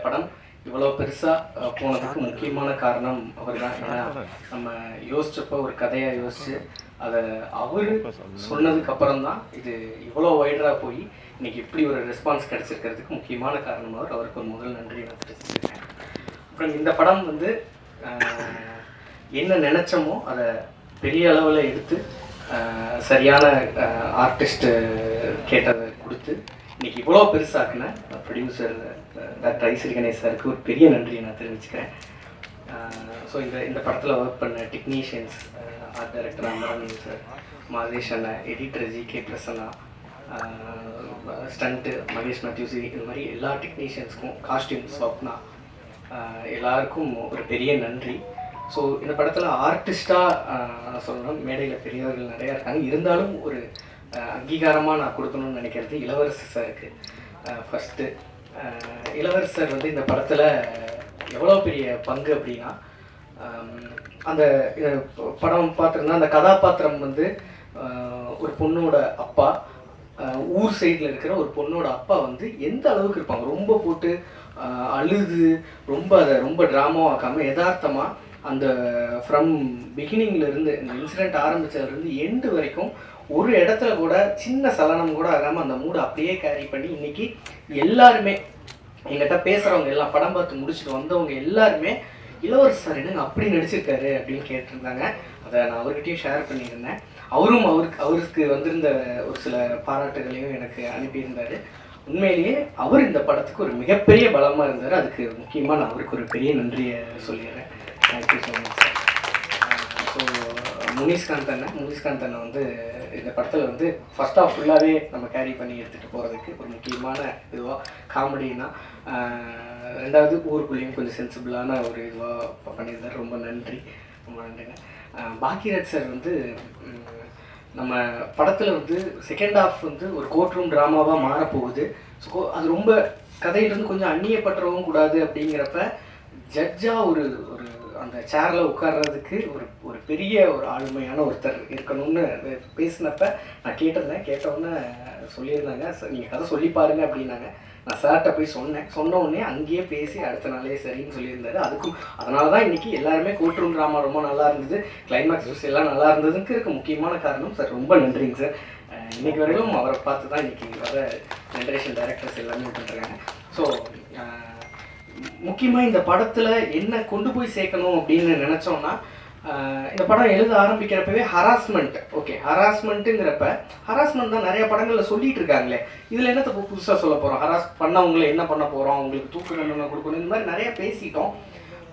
படம் இவ்வளோ பெருசாக போனதுக்கு முக்கியமான காரணம் அவர் தான். ஏன்னா நம்ம யோசிச்சப்போ ஒரு கதையாக யோசித்து அதை அவர் சொன்னதுக்கு அப்புறம் தான் இது இவ்வளோ வைடராக போய் இன்னைக்கு இப்படி ஒரு ரெஸ்பான்ஸ் கிடச்சிருக்கிறதுக்கு முக்கியமான காரணம் அவருக்கு ஒரு முதல் நன்றி நான் தெரிவிச்சிருக்கேன். அப்புறம் இந்த படம் வந்து என்ன நினச்சோமோ அதை பெரிய அளவில் எடுத்து சரியான ஆர்டிஸ்ட்டு கேட்டதை கொடுத்து இன்றைக்கி இவ்வளோ பெருசாக்குன ப்ரொடியூசர் டாக்டர் ஐஸ்வரி கணேஷ் சாருக்கு ஒரு பெரிய நன்றியை நான் தெரிவிச்சுக்கிறேன். ஸோ இந்த படத்தில் ஒர்க் பண்ண technicians, art director Amaran sir, Madhesh அண்ணா, editor G K. Prasanna, stunt Mahesh மேத்யூசி, இது மாதிரி எல்லா டெக்னீஷியன்ஸ்க்கும், காஸ்டியூம் ஸ்வப்னா, எல்லாருக்கும் ஒரு பெரிய நன்றி. ஸோ இந்த படத்தில் ஆர்டிஸ்டாக சொல்லணும், மேடையில் பெரியவர்கள் நிறையா இருக்காங்க, இருந்தாலும் ஒரு அங்கீகாரமாக நான் கொடுக்கணும்னு நினைக்கிறது இளவரசர் சாருக்கு. ஃபஸ்ட்டு இளவரசர் வந்து இந்த படத்தில் எவ்வளோ பெரிய பங்கு அப்படின்னா, அந்த படம் பார்த்துருந்தா அந்த கதாபாத்திரம் வந்து ஒரு பொண்ணோட அப்பா, ஊர் சைடில் இருக்கிற ஒரு பொண்ணோட அப்பா வந்து எந்த அளவுக்கு இருப்பாங்க, ரொம்ப போட்டு அழுது ரொம்ப ட்ராமாவாக்காமல் யதார்த்தமாக அந்த ஃப்ரம் பிகினிங்லேருந்து இந்த இன்சிடெண்ட் ஆரம்பித்ததுலேருந்து எண்டு வரைக்கும் ஒரு இடத்துல கூட சின்ன சலனம் கூட ஆகாமல் அந்த மூடை அப்படியே கேரி பண்ணி இன்றைக்கி எல்லாருமே எங்கிட்ட பேசுகிறவங்க எல்லாம் படம் பார்த்து முடிச்சுட்டு வந்தவங்க எல்லாருமே இளவரசர் சார் என்னங்க அப்படி நடிச்சிருக்காரு அப்படின்னு கேட்டிருந்தாங்க. அதை நான் அவர்கிட்டையும் ஷேர் பண்ணியிருந்தேன். அவருக்கு வந்திருந்த ஒரு சில பாராட்டுகளையும் எனக்கு அனுப்பியிருந்தார். உண்மையிலேயே அவர் இந்த படத்துக்கு ஒரு மிகப்பெரிய பலமாக இருந்தார். அதுக்கு முக்கியமாக நான் அவருக்கு ஒரு பெரிய நன்றியை சொல்லிடுறேன். Thank you so much sir. So Munishkanth அண்ணன் வந்து இந்த படத்தில் வந்து ஃபர்ஸ்ட் ஆஃப் ஃபுல்லாகவே நம்ம கேரி பண்ணி எடுத்துகிட்டு போகிறதுக்கு ஒரு முக்கியமான இதுவாக காமெடினா, ரெண்டாவது ஊருக்குள்ளேயும் கொஞ்சம் சென்சிபிளான ஒரு இதுவாக பண்ணியிருந்தார். ரொம்ப நன்றிங்க. பாக்கியராஜ் சார் வந்து நம்ம படத்தில் வந்து செகண்ட் ஹாஃப் வந்து ஒரு கோர்ட் ரூம் ட்ராமாவாக மாறப்போகுது. ஸோ அது ரொம்ப கதையிலேருந்து கொஞ்சம் அந்நியப்பற்றவும் கூடாது அப்படிங்கிறப்ப ஜட்ஜாக ஒரு அந்த சேரில் உட்கார்றதுக்கு ஒரு பெரிய ஒரு ஆளுமையான ஒருத்தர் இருக்கணும்னு பேசினப்ப நான் கேட்டவுடனே சொல்லியிருந்தாங்க, நீங்கள் கதை சொல்லி பாருங்க அப்படின்னாங்க. நான் சார்கிட்ட போய் சொன்ன உடனே அங்கேயே பேசி அடுத்த நாளே சரின்னு சொல்லியிருந்தாரு. அதனால தான் இன்றைக்கி எல்லாருமே கோர்ட் ரூம் ட்ராமா ரொம்ப நல்லா இருந்தது, கிளைமேக்ஸ் எல்லாம் நல்லா இருந்ததுக்கு இருக்க முக்கியமான காரணம் சார். ரொம்ப நன்றிங்க சார். இன்றைக்கி வரையிலும் அவரை பார்த்து தான் இன்றைக்கி வர ஜென்ரேஷன் டைரக்டர்ஸ் எல்லாமே பண்ணுறாங்க. ஸோ முக்கியமாக இந்த படத்தில் என்ன கொண்டு போய் சேர்க்கணும் அப்படின்னு நினச்சோன்னா, இந்த படம் எழுத ஆரம்பிக்கிறப்பவே ஹராஸ்மெண்ட்டுங்கிறப்ப ஹராஸ்மெண்ட் தான் நிறைய படங்களில் சொல்லிட்டு இருக்காங்களே, இதில் என்னத்தை புதுசாக சொல்ல போகிறோம், ஹராஸ் பண்ணவங்களை என்ன பண்ண போகிறோம், அவங்களுக்கு தூக்கு தண்டனை கொடுக்கணும், இந்த மாதிரி நிறைய பேசிட்டோம்.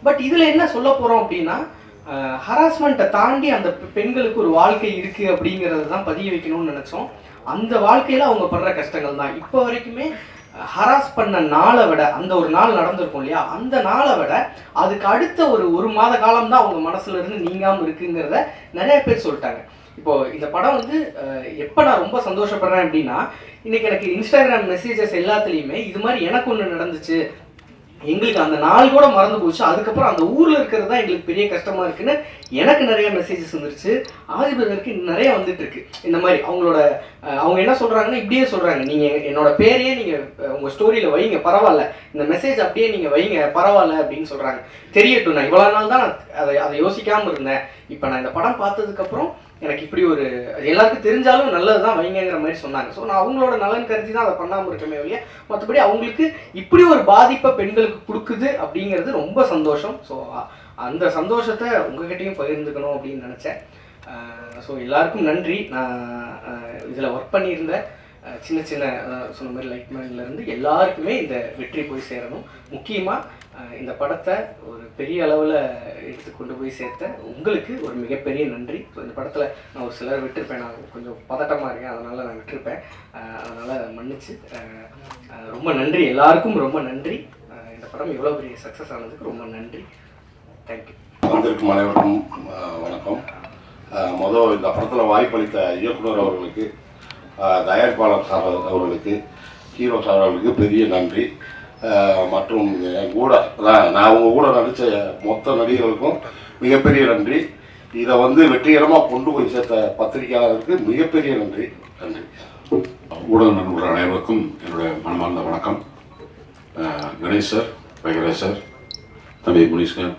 பட் இதில் என்ன சொல்ல போகிறோம் அப்படின்னா, ஹராஸ்மெண்ட்டை தாண்டி அந்த பெண்களுக்கு ஒரு வாழ்க்கை இருக்குது அப்படிங்கிறது தான் பதிய வைக்கணும்னு நினச்சோம். அந்த வாழ்க்கையில் அவங்க படுற கஷ்டங்கள் தான் இப்போ வரைக்குமே ஹராஸ் பண்ண நாளை விட, அந்த ஒரு நாள் நடந்திருக்கும் இல்லையா, அந்த நாளை விட அதுக்கு அடுத்த ஒரு மாத காலம் தான் அவங்க மனசுல இருந்து நீங்காமல் இருக்குங்கிறத நிறைய பேர் சொல்லிட்டாங்க. இப்போ இந்த படம் வந்து எப்போ நான் ரொம்ப சந்தோஷப்படுறேன் அப்படின்னா, இன்னைக்கு எனக்கு இன்ஸ்டாகிராம் மெசேஜஸ் எல்லாத்துலேயுமே இது மாதிரி எனக்கு ஒன்று நடந்துச்சு, எங்களுக்கு அந்த நாள் கூட மறந்து போச்சு, அதுக்கப்புறம் அந்த ஊரில் இருக்கிறது தான் எங்களுக்கு பெரிய கஷ்டமாக இருக்குன்னு எனக்கு நிறைய மெசேஜஸ் வந்துருச்சு. ஆதிபதற்கு நிறைய வந்துட்டு இருக்கு. இந்த மாதிரி அவங்க என்ன சொல்கிறாங்கன்னா, இப்படியே சொல்கிறாங்க, நீங்கள் என்னோட பேரையே நீங்கள் உங்கள் ஸ்டோரியில் வைங்க பரவாயில்ல, இந்த மெசேஜ் அப்படியே நீங்கள் வைங்க பரவாயில்ல அப்படின்னு சொல்கிறாங்க. தெரியட்டும், நான் இவ்வளோ நாள் தான் அதை யோசிக்காமல் இருந்தேன், இப்போ நான் இந்த படம் பார்த்ததுக்கப்புறம் எனக்கு இப்படி ஒரு எல்லாருக்கும் தெரிஞ்சாலும் நல்லது தான் வைங்கிற மாதிரி சொன்னாங்க. ஸோ நான் அவங்களோட நலன் கருதி தான் அதை பண்ணாமல் இருக்கமே இல்லையா, மற்றபடி அவங்களுக்கு இப்படி ஒரு பாதிப்பை பெண்களுக்கு கொடுக்குது அப்படிங்கிறது ரொம்ப சந்தோஷம். ஸோ அந்த சந்தோஷத்தை உங்ககிட்டையும் பகிர்ந்துக்கணும் அப்படின்னு நினச்சேன். ஸோ எல்லாருக்கும் நன்றி. நான் இதில் ஒர்க் பண்ணியிருந்த சின்ன சொன்ன மாதிரி லைட்மேன்லேருந்து எல்லாருக்குமே இந்த வெற்றி போய் சேரணும். முக்கியமாக இந்த படத்தை ஒரு பெரிய அளவில் எடுத்து கொண்டு போய் சேர்த்த உங்களுக்கு ஒரு மிகப்பெரிய நன்றி. ஸோ இந்த படத்தில் நான் ஒரு சிலர் விட்டுருப்பேன், நான் கொஞ்சம் பதட்டமாக இருக்கேன், அதனால் நான் விட்டுருப்பேன், அதனால் மன்னிச்சு. ரொம்ப நன்றி, எல்லாருக்கும் ரொம்ப நன்றி. இந்த படம் இவ்வளோ பெரிய சக்ஸஸ் ஆனதுக்கு ரொம்ப நன்றி. தேங்க்யூ. வந்திருக்கும் அனைவருக்கும் வணக்கம். இந்த படத்தில் வாய்ப்பளித்த இயக்குனர் அவர்களுக்கு, தயாரிப்பாளர் சார் அவர்களுக்கு, ஹீரோ சார் அவர்களுக்கு பெரிய நன்றி. மற்றும் கூட நான் உங்கள் கூட நடித்த மொத்த நடிகர்களுக்கும் மிகப்பெரிய நன்றி. இதை வெற்றிகரமாக கொண்டு போய் சேர்த்த பத்திரிகையாளருக்கு மிகப்பெரிய நன்றி. ஊடக நண்பர்கள் அனைவருக்கும் என்னுடைய மனமார்ந்த வணக்கம். கணேஷ் சார், வைக்கிறேன் சார். தம்பி முனிஷ்கன்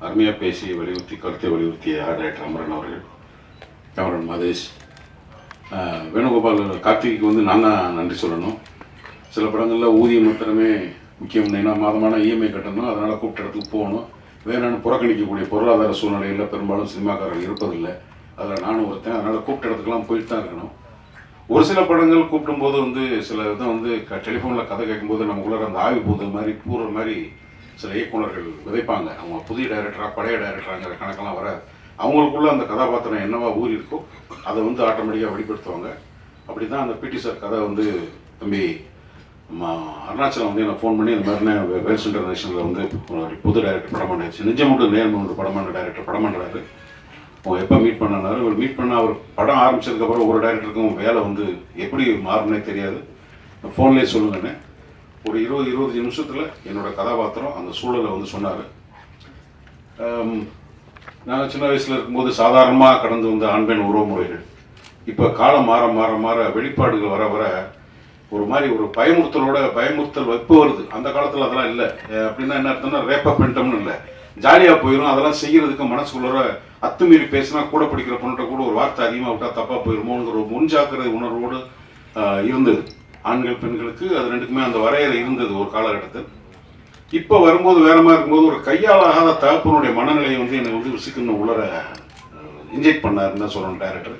அருமையாக பேசி வலியுறுத்தி கருத்தை வலியுறுத்திய டைரக்டர் அமரன் அவர்கள், கேமரன் மதேஷ், வேணுகோபால், கார்த்திக்கு வந்து நான் தான் நன்றி சொல்லணும். சில படங்களில் ஊதியம் மாத்திரமே முக்கியம், ஏன்னா மாதமான இஎம்ஐ கட்டணும், அதனால் கூப்பிட்ட இடத்துக்கு போகணும், வேணும்னு புறக்கணிக்கக்கூடிய பொருளாதார சூழ்நிலையில் பெரும்பாலும் சினிமாக்காரர்கள் இருப்பதில்லை. அதில் நானும் ஒருத்தன். அதனால் கூப்பிட்ட இடத்துக்குலாம் போயிட்டு தான் இருக்கணும். ஒரு சில படங்கள் கூப்பிடும்போது வந்து சில இதை வந்து டெலிஃபோனில் கதை கேட்கும்போது நமக்குள்ள அந்த ஆய்வு பூத மாதிரி பூர்ற மாதிரி சில இயக்குநர்கள் விதைப்பாங்க. அவங்க புதிய டைரக்டராக பழைய டைரக்டராங்கிற கணக்கெல்லாம் வராது. அவங்களுக்குள்ள அந்த கதாபாத்திரம் என்னவா ஊறி இருக்கோ அதை வந்து ஆட்டோமேட்டிக்காக வெளிப்படுத்துவாங்க. அப்படி தான் அந்த பிடி சார் கதை வந்து தம்பி அருணாச்சலம் வந்து எனக்கு ஃபோன் பண்ணி இந்த மாதிரி வேல்ஸ் இன்டர்நேஷனலில் வந்து புது டைரக்டர் படம் பண்ணிடுச்சு, நிஜமுட்டு நேர்மன்ற படமான டைரக்டர் படம் பண்ணுறாரு, அவங்க எப்போ மீட் பண்ணாரு. இவர் மீட் பண்ண அவர் படம் ஆரம்பிச்சதுக்கப்புறம் ஒரு டைரக்டருக்கும் வேலை வந்து எப்படி மாறுனே தெரியாது, ஃபோன்லேயே சொல்லுங்கன்னு ஒரு 20 நிமிஷத்தில் என்னோடய கதாபாத்திரம் அந்த சூழலை வந்து சொன்னார். நாங்கள் சின்ன வயசில் இருக்கும்போது சாதாரணமாக கடந்து வந்த ஆண்பெண் உறவுமுறைகள் இப்போ காலம் மாற மாற மாற வெளிப்பாடுகள் வர வர ஒரு மாதிரி ஒரு பயமுறுத்தல் வைப்பு வருது. அந்த காலத்தில் அதெல்லாம் இல்லை. அப்படின்னா என்ன அர்த்தம்னா ரேப்ப பெண்டம்னு இல்லை, ஜாலியாக போயிடும். அதெல்லாம் செய்கிறதுக்கு மனசுக்குள்ள அத்துமீறி பேசினா கூட படிக்கிற பொண்ணுகிட்ட கூட ஒரு வார்த்தை அதிகமாக விட்டால் தப்பாக போயிடுமோங்கிற ஒரு முன்ஜாக்கிரதை உணர்வோடு இருந்தது. ஆண்கள் பெண்களுக்கு அது ரெண்டுக்குமே அந்த வரையறை இருந்தது ஒரு காலகட்டத்தில். இப்போ வரும்போது வேற மாதிரி இருக்கும்போது ஒரு கையாளாகாத தகப்பனுடைய மனநிலையை வந்து என்னை வந்து விசிக்கணும் உலர இன்ஜெக்ட் பண்ணாருன்னு தான் சொல்லணும் டைரக்டர்.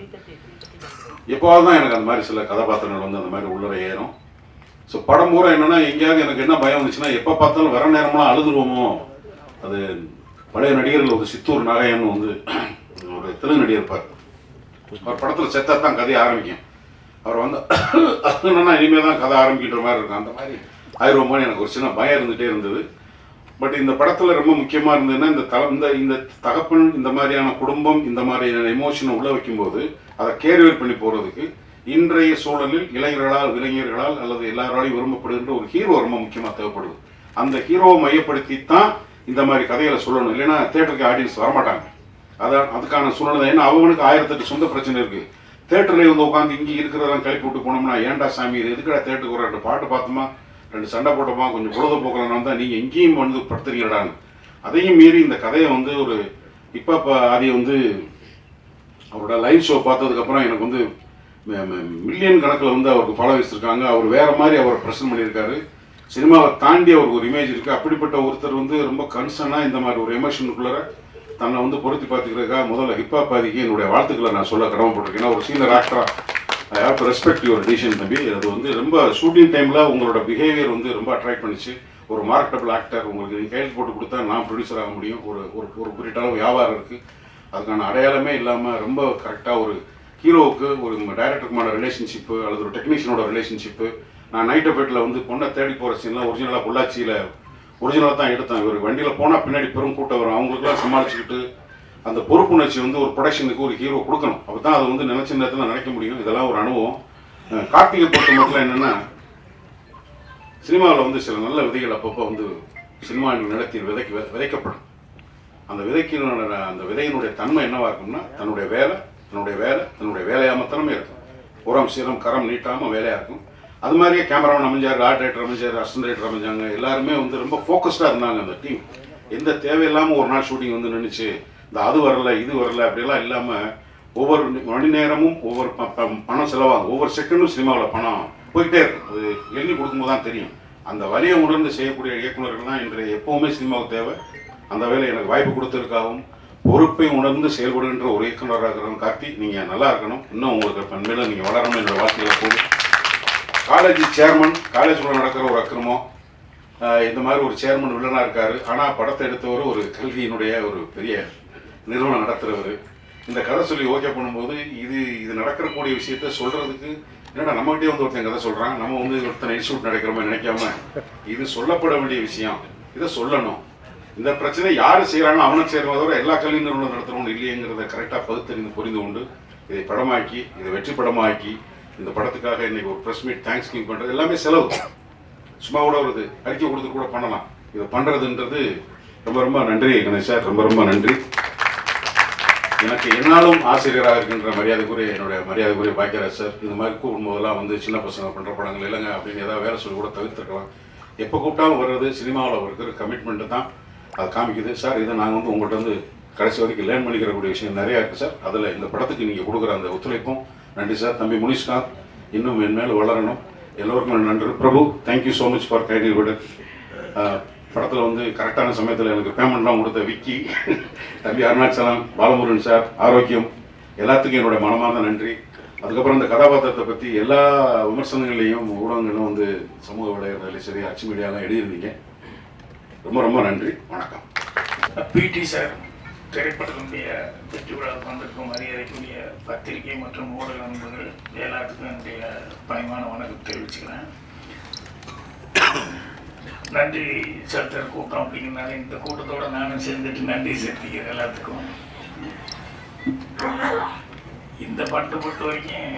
எப்போவாது தான் எனக்கு அந்த மாதிரி சில கதாபாத்திரங்கள் வந்து அந்த மாதிரி உள்ளர ஏறும். ஸோ படம் பூரா என்னென்னா எங்கேயாவது எனக்கு என்ன பயம் வந்துச்சுன்னா எப்போ பார்த்தாலும் வர நேரம்லாம் அழுதுருவோமோ. அது பழைய நடிகர்கள் ஒரு சித்தூர் நாகையன் வந்து ஒரு தெலுங்கு நடிகர் இருப்பார். அவர் படத்தில் செத்தா தான் கதையை ஆரம்பிக்கும். அவர் வந்து என்னன்னா இனிமேல் தான் கதை ஆரம்பிக்கின்ற மாதிரி இருக்கும். அந்த மாதிரி ஆயிரமானு எனக்கு ஒரு சின்ன பயம் இருந்துகிட்டே இருந்தது. பட் இந்த படத்தில் ரொம்ப முக்கியமாக இருந்ததுன்னா இந்த தகப்பன் இந்த மாதிரியான குடும்பம் இந்த மாதிரியான எமோஷனை உள்ள வைக்கும்போது அதை கேரிவேர் பண்ணி போகிறதுக்கு இன்றைய சூழலில் இளைஞர்களால் அல்லது எல்லாராலையும் விரும்பப்படுகின்ற ஒரு ஹீரோ ரொம்ப முக்கியமாக தேவைப்படுது. அந்த ஹீரோவை மையப்படுத்தி தான் இந்த மாதிரி கதைகளை சொல்லணும். இல்லைன்னா தேட்டருக்கு ஆடியன்ஸ் வரமாட்டாங்க. அதுக்கான சூழ்நிலை. ஏன்னா அவனுக்கு 1008 சொந்த பிரச்சனை இருக்குது. தேட்டர்லேயே வந்து உட்காந்து இங்கே இருக்கிறதெல்லாம் கிளப்பி விட்டு போனோம்னா ஏன்டா சாமி இது எதுக்கடா தேட்டருக்கு ஒரு 2 பாட்டு பார்த்தோமா 2 சண்டை போட்டோமா கொஞ்சம் பொழுதுபோக்கலாம் தான் நீங்கள் எங்கேயும் வந்து படுத்துறீங்கடான்னு. அதையும் மீறி இந்த கதையை வந்து ஒரு இப்போ அதை வந்து அவரோட லைவ் ஷோ பார்த்ததுக்கப்புறம் எனக்கு வந்து மில்லியன் கணக்கில் வந்து அவருக்கு ஃபாலோவர்ஸ் இருக்காங்க. அவர் வேறு மாதிரி அவரை ப்ரெசென்ட் பண்ணியிருக்காரு. சினிமாவை தாண்டி அவருக்கு ஒரு இமேஜ் இருக்குது. அப்படிப்பட்ட ஒருத்தர் வந்து ரொம்ப கன்சர்னாக இந்த மாதிரி ஒரு எமோஷனுக்குள்ளே தன்னை வந்து பொருத்தி பார்த்துக்கிறதுக்காக முதல்ல ஹிப்ஹாப் பாதிக்கு என்னுடைய வாழ்த்துக்களை நான் சொல்ல கடமைப்பட்டிருக்கேன். ஏன்னா ஒரு சீனியர் ஆக்டராக I have to respect your decision தம்பி. அது வந்து ரொம்ப ஷூட்டிங் டைமில் உங்களோட பிஹேவியர் வந்து ரொம்ப அட்ராக்ட் பண்ணிச்சு. ஒரு மார்க்கெட்டபிள் ஆக்டர், உங்களுக்கு நீங்கள் கையில் போட்டு கொடுத்தா நான் ப்ரொடியூசர் ஆக முடியும். ஒரு குறிப்பிட்ட அளவு வியாபாரம் இருக்குது. அதுக்கான அடையாளமே இல்லாமல் ரொம்ப கரெக்டாக ஒரு ஹீரோவுக்கு ஒரு டைரக்டருக்குமான ரிலேஷன்ஷிப்பு அல்லது ஒரு டெக்னீஷியனோட ரிலேஷன்ஷிப்பு. நான் நைட் எஃபெக்டில் வந்து பொண்ணை தேடி போகிற சீன்லாம் ஒரிஜினலாக பொள்ளாச்சியில் ஒரிஜினலாக தான் எடுத்தேன். இவர் வண்டியில் போனால் பின்னாடி பெரும் கூட்டம் வரும். அவங்களுக்குலாம் சமாளிச்சுக்கிட்டு அந்த பொறுப்புணர்ச்சி வந்து ஒரு ப்ரொடக்ஷனுக்கு ஒரு ஹீரோ கொடுக்கணும். அப்போ தான் அது வந்து நினைச்ச நேரத்தில் நினைக்க முடியும். இதெல்லாம் ஒரு அனுபவம். கார்த்திகை பொறுத்த மட்டும் என்னென்னா சினிமாவில் வந்து சில நல்ல விதைகள் அப்பப்போ வந்து சினிமா நிலத்தில் விதைக்கப்படும். அந்த அந்த விதையினுடைய தன்மை என்னவாக இருக்கும்னா தன்னுடைய வேலையாக மாத்திரமே இருக்கும். உரம் சீரம் கரம் நீட்டாமல் வேலையாக இருக்கும். அது மாதிரியே கேமராமேன் அமைஞ்சார், ஆர்ட் டைரக்டர் அமைஞ்சார், அசிஸ்டன்ட் டைரக்டர் அமைஞ்சாங்க. எல்லாருமே வந்து ரொம்ப ஃபோக்கஸ்டாக இருந்தாங்க. அந்த டீம் எந்த தேவையில்லாமல் ஒரு நாள் ஷூட்டிங் வந்து நின்றுச்சு இந்த அது வரல இது வரல அப்படிலாம் இல்லாமல் ஒவ்வொரு மணி நேரமும் ஒவ்வொரு பணம் செலவாகும். ஒவ்வொரு செகண்டும் சினிமாவில் பணம் போய்கிட்டே இருக்கும். அது எழுதி கொடுக்கும்போது தான் தெரியும். அந்த வலியை உணர்ந்து செய்யக்கூடிய இயக்குநர்கள் தான் இன்றைய எப்போவுமே சினிமாவுக்கு தேவை. அந்த வேலை எனக்கு வாய்ப்பு கொடுத்ததுக்காகவும் பொறுப்பை உணர்ந்து செயல்படுகின்ற ஒரு இயக்குநராக இருக்கிற கார்த்தி, நீங்கள் நல்லா இருக்கணும். இன்னும் உங்களுக்கு பண்பையில் நீங்கள் வளரணும் என்ற வாழ்க்கையில் போகும். காலேஜ் சேர்மன், காலேஜுக்குள்ள நடக்கிற ஒரு அக்கிரமம், இந்த மாதிரி ஒரு சேர்மன் வில்லனாக இருக்கார். ஆனால் படத்தை எடுத்தவர் ஒரு கல்வியினுடைய ஒரு பெரிய நிறுவனம் நடத்துகிறவர். இந்த கதை சொல்லி ஓகே பண்ணும்போது இது நடக்கக்கூடிய விஷயத்த சொல்கிறதுக்கு என்னடா நம்மகிட்டே வந்து ஒருத்தன் கதை சொல்கிறான், நம்ம வந்து ஒருத்தனை இன்ஸ்டியூட் நடக்கிற மாதிரி நினைக்காம இது சொல்லப்பட வேண்டிய விஷயம், இதை சொல்லணும். இந்த பிரச்சனை யார் செய்கிறானோ அவனை சேர்வதோட எல்லா கல்வி நிறுவனம் நடத்துகிறவங்க இல்லையங்கிறத கரெக்டாக பகுத்தறிந்து புரிந்து கொண்டு இதை படமாக்கி இதை வெற்றி படமாக்கி இந்த படத்துக்காக இன்னைக்கு ஒரு ப்ரெஸ் மீட் தேங்க்ஸ் கிங் பண்ணுறது எல்லாமே செலவு. சும்மா கூட வருது அறிக்கை கொடுத்து கூட பண்ணலாம். இதை பண்ணுறதுன்றது ரொம்ப ரொம்ப நன்றி கணேஷ் சார், ரொம்ப நன்றி. எனக்கு என்னாலும் ஆசிரியராக இருக்கின்ற என்னுடைய மரியாதைக்குரிய பாக்கியராஜ் சார், இது மாதிரி கூப்பிடும்போதெல்லாம் வந்து சின்ன பசங்க பண்ணுற படங்கள் இல்லைங்க அப்படின்னு ஏதாவது வேலை சொல்லி கூட தவிர்த்துருக்கலாம். எப்போ கூப்பிட்டாலும் வர்றது சினிமாவில் இருக்கிற கமிட்மெண்ட்டு தான் அது காமிக்குது. சார் இதை நாங்கள் வந்து உங்கள்கிட்ட வந்து கடைசி வரைக்கும் லேர்ன் பண்ணிக்கிறக்கூடிய விஷயம் நிறையா இருக்குது சார். அதில் இந்த படத்துக்கு நீங்கள் கொடுக்குற அந்த ஒத்துழைப்பும் நன்றி சார். தம்பி முனிஷ்காந்த் இன்னும் என் மேலே வளரணும். எல்லோருக்கும் நன்றி. Prabhu, thank you so much for kind விட. படத்தில் வந்து கரெக்டான சமயத்தில் எனக்கு பேமெண்ட்லாம் கொடுத்த விக்கி, தம்பி அருணாச்சலம், பாலமுருகன் சார், ஆரோக்கியம், எல்லாத்துக்கும் என்னோட மனமார்ந்த நன்றி. அதுக்கப்புறம் இந்த கதாபாத்திரத்தை பற்றி எல்லா விமர்சனங்களையும் ஊடகங்களும் வந்து சமூக வலைதளங்களையும் சரி அச்சு மீடியாலாம் எழுதியிருந்தீங்க. ரொம்ப ரொம்ப நன்றி. வணக்கம். பிடி சார் திரைப்படத்தினுடைய வெற்றி விழாவுக்கு வந்திருக்கும் மரியாதைக்குரிய பத்திரிகை மற்றும் ஊடக நண்பர்கள் எல்லாத்துக்கும் என்னுடைய பணிவான வணக்கம் தெரிவிச்சுக்கிறேன். நன்றி செலுத்தர் கூட்டம் அப்படிங்கிறனால இந்த கூட்டத்தோட நானும் சேர்ந்துட்டு நன்றி செலுத்திக்கிறேன் எல்லாத்துக்கும். இந்த படத்தை பொறுத்த வரைக்கும்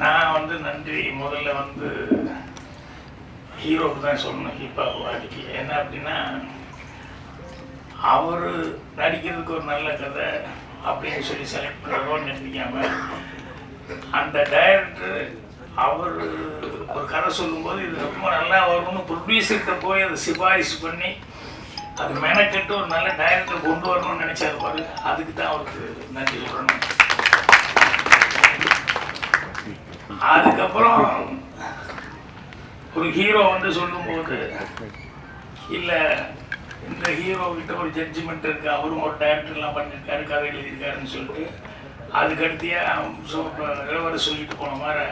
நான் வந்து நன்றி முதல்ல வந்து ஹீரோவுக்கு தான் சொல்லணும், ஹிப்ஹாப் வாடிக்கு. என்ன அப்படின்னா, அவர் நடிக்கிறதுக்கு ஒரு நல்ல கதை அப்படின்னு சொல்லி செலக்ட் பண்ணுறோன்னு நினைக்காம, அந்த டைரக்டர் அவர் ஒரு கதை சொல்லும்போது இது ரொம்ப நல்லா வரும்னு ப்ரொடியூசர்கிட்ட போய் அதை சிபாரிசு பண்ணி அது மெனக்கெட்டு ஒரு நல்ல டைரக்டர் கொண்டு வரணும்னு நினைச்சாரு பாரு, அதுக்கு தான் அவருக்கு நன்றி சொல்லணும். அதுக்கப்புறம் ஒரு ஹீரோ வந்து சொல்லும்போது, இல்லை இந்த ஹீரோ கிட்ட ஒரு ஜட்ஜ்மெண்ட் இருக்குது, அவரும் ஒரு டைரக்டர்லாம் பண்ணியிருக்காரு, கதை எழுதியிருக்காருன்னு சொல்லிட்டு அதுக்கடுத்தியாக இளவரசர் சொல்லிட்டு போன மாதிரி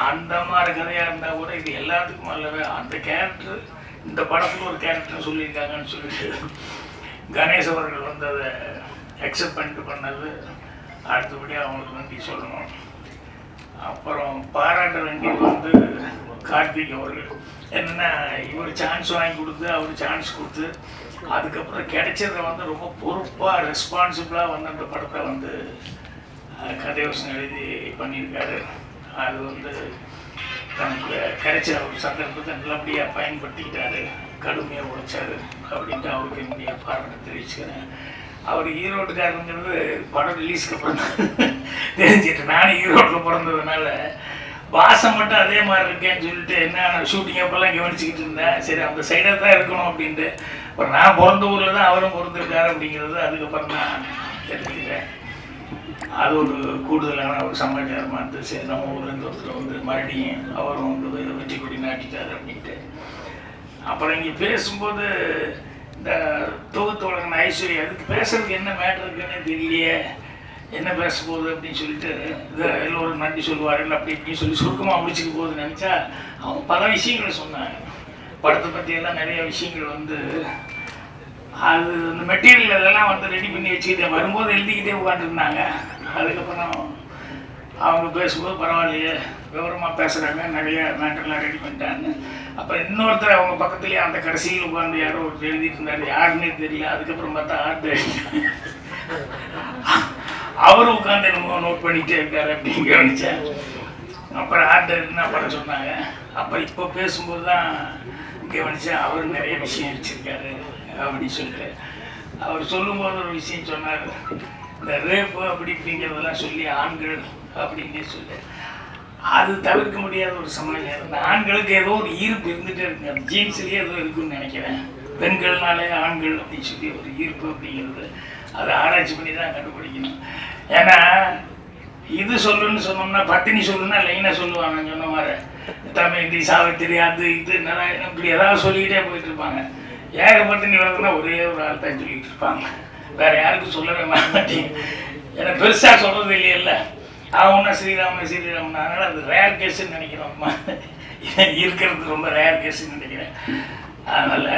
அந்த மாதிரி கதையாக இருந்தால் கூட இது எல்லாத்துக்கும் அல்லவே அந்த கேரக்டர் இந்த படத்தில் ஒரு கேரக்டர் சொல்லியிருக்காங்கன்னு சொல்லிட்டு கணேஷ் அவர்கள் வந்து அதை அக்செப்ட் பண்ணிட்டு பண்ணது அடுத்தபடியாக அவங்களுக்கு நன்றி சொல்லணும். அப்புறம் பாராட்ட வேண்டியது வந்து கார்த்திக் அவர்கள். என்னென்னா, இவர் சான்ஸ் வாங்கி கொடுத்து அவர் சான்ஸ் கொடுத்து அதுக்கப்புறம் கிடைச்சதை வந்து ரொம்ப பொறுப்பாக ரெஸ்பான்சிபிளாக வந்து அந்த படத்தை வந்து கதையோசனை எழுதி பண்ணியிருக்காரு. அது வந்து தனக்கு கிடைச்ச ஒரு சந்தர்ப்பத்தை நல்லபடியாக பயன்படுத்திக்கிட்டாரு, கடுமையாக உழைச்சாரு அப்படின்ட்டு அவருக்கு என்னுடைய பாராட்டு தெரிவிச்சுக்கிறேன். அவர் ஈரோட்டுக்காரங்கிறது படம் ரிலீஸ்க்கு அப்புறம் தெரிஞ்சிட்டு, நானும் ஈரோட்டில் பிறந்ததுனால வாசம் மட்டும் அதே மாதிரி இருக்கேன்னு சொல்லிட்டு என்ன ஷூட்டிங் அப்பெல்லாம் கவனிச்சுக்கிட்டு இருந்தேன். சரி, அந்த சைடாக தான் இருக்கணும் அப்படின்ட்டு. அப்புறம் நான் பிறந்த ஊரில் தான் அவரும் பிறந்திருக்காரு அப்படிங்கிறது அதுக்கப்புறம் நான் தெரிஞ்சுக்கிட்டேன். அது ஒரு கூடுதலான ஒரு சமாச்சாரமாக இருந்துச்சு. சரி, நம்ம ஊர்லேருந்து ஒருத்தர் வந்து மறுபடியும் அவரும் வந்து வெற்றி கொடி நாட்டிட்டார் அப்படின்ட்டு. அப்புறம் இங்கே பேசும்போது இந்த தொகுத்தோழன் ஐஸ்வர்யா அதுக்கு பேசுறதுக்கு என்ன மேட்டர் இருக்குன்னு தெரியலையே, என்ன பேச போகுது அப்படின்னு சொல்லிட்டு இதை எல்லோரும் நன்றி சொல்லுவார்கள் அப்படி இப்படின்னு சொல்லி சுருக்கமாக முடிச்சுக்க போகுதுன்னு நினச்சா அவங்க பல விஷயங்களை சொன்னாங்க. படத்தை பற்றியெல்லாம் நிறைய விஷயங்கள் வந்து அது அந்த மெட்டீரியல் அதெல்லாம் வந்து ரெடி பண்ணி வச்சுக்கிட்டே வரும்போது எழுதிக்கிட்டே உட்காந்துருந்தாங்க. அதுக்கப்புறம் அவங்க பேசும்போது பரவாயில்லையே விவரமாக பேசுகிறாங்க, நிறைய மேட்டர்லாம் ரெடி பண்ணிட்டாங்க. அப்புறம் இன்னொருத்தர் அவங்க பக்கத்துலேயே அந்த கடைசியில் உட்காந்து யாரோ ஒருத்தர் எழுதிட்டு இருந்தார், யாருன்னே தெரியல. அதுக்கப்புறம் பார்த்தா ஆர்ட் அவரும் உட்காந்து என்னமோ நோட் பண்ணிகிட்டே இருக்காரு அப்படின்னு கவனிச்சேன். அப்புறம் ஆர்ட் என்ன பண்ண சொன்னாங்க. அப்புறம் இப்போ பேசும்போது தான் கவனிச்சேன் அவர் நிறைய விஷயம் வச்சுருக்காரு அப்படின்னு சொல்லிட்டு. அவர் சொல்லும்போது ஒரு விஷயம் சொன்னார், இந்த ரேப்பு அப்படி இப்படிங்கிறதெல்லாம் சொல்லி ஆண்கள் அப்படின்னு சொல்லி அது தவிர்க்க முடியாத ஒரு சமாளியம். இந்த ஆண்களுக்கு ஏதோ ஒரு ஈர்ப்பு இருந்துகிட்டே இருக்குங்க, அந்த ஜீன்ஸ்லேயே ஏதோ இருக்குன்னு நினைக்கிறேன். பெண்கள்னாலே ஆண்கள் அப்படின்னு சொல்லி ஒரு ஈர்ப்பு அப்படிங்கிறது அதை ஆராய்ச்சி பண்ணி தான் கண்டுபிடிக்கணும். ஏன்னா இது சொல்லுன்னு சொன்னோம்னா பட்டினி சொல்லுன்னா லைனாக சொல்லுவாங்க, சொன்ன மாதிரி தமிழ் சாவித்திரி அது இது நாராயணம் இப்படி ஏதாவது சொல்லிக்கிட்டே போயிட்டு இருப்பாங்க. ஏகப்பட்டினி வருதுன்னா ஒரே ஒரு ஆள் தான் சொல்லிக்கிட்டு இருப்பாங்க, வேற யாருக்கும் சொல்லவே மாட்டேங்க. ஏன்னா பெருசாக சொல்கிறது இல்லையில்ல, அவனா ஸ்ரீராமன் ஸ்ரீராமன். அதனால் அது ரேர் கேஸுன்னு நினைக்கிறோம்மா, இருக்கிறது ரொம்ப ரேர் கேஸுன்னு நினைக்கிறேன். அதனால்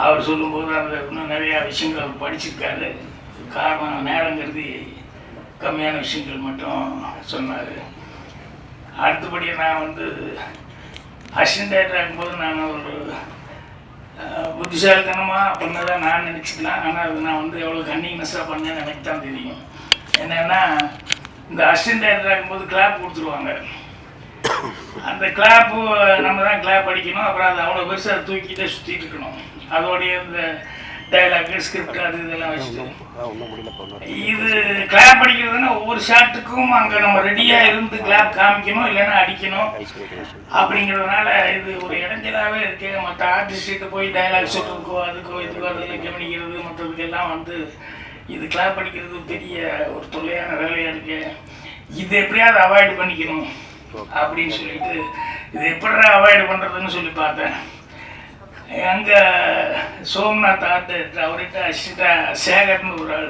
அவர் சொல்லும்போது அந்த இன்னும் நிறையா விஷயங்கள் அவர் படிச்சிருக்காரு. காரணம் நேரங்கிறது கம்மியான விஷயங்கள் மட்டும் சொன்னார். அடுத்தபடியாக நான் வந்து அசிஸ்டன்ட் டைரக்டர் ஆகும்போது நான் ஒரு புத்திசாலித்தனமாக பண்ணதான் நான் நினச்சிக்கலாம். ஆனால் அது நான் வந்து எவ்வளோ கன்னிங்னஸாக பண்ணேன்னு எனக்கு தான் தெரியும். என்னென்னா, இந்த அசிஸ்டன்ட் டைரக்டர் ஆகும்போது கிளாப் கொடுத்துருவாங்க. அந்த கிளாப்பு நம்ம தான் கிளாப் அடிக்கணும். அப்புறம் அது அவ்வளோ பெருசாக தூக்கிட்டே சுற்றிட்டு இருக்கணும். அதோடைய இந்த டைலாக்கு ஸ்கிரிப்ட் அது இதெல்லாம் வச்சுட்டு இது கிளாப் அடிக்கிறதுன்னா ஒவ்வொரு ஷாட்டுக்கும் அங்கே நம்ம ரெடியாக இருந்து கிளாப் காமிக்கணும், இல்லைன்னா அடிக்கணும் அப்படிங்கிறதுனால இது ஒரு இடைஞ்சலாகவே இருக்கு. மற்ற ஆர்டிஸ்ட்டு போய் டைலாக் சொல்றதுக்கோ அதுக்கோ இதுக்கோ அதெல்லாம் கவனிக்கிறது மற்றதுக்கெல்லாம் வந்து இது கிளாப் அடிக்கிறது பெரிய ஒரு தொல்லையான வேலையாக இருக்கு. இது எப்படியாவது அவாய்டு பண்ணிக்கணும் அப்படின்னு சொல்லிட்டு இது எப்படிடா அவாய்டு பண்ணுறதுன்னு சொல்லி பார்த்தேன். அங்கே சோம்நாத் ஆர்ட் அவர்கிட்ட அசிஸ்டண்ட்டாக சேகர்னு ஒரு ஆள்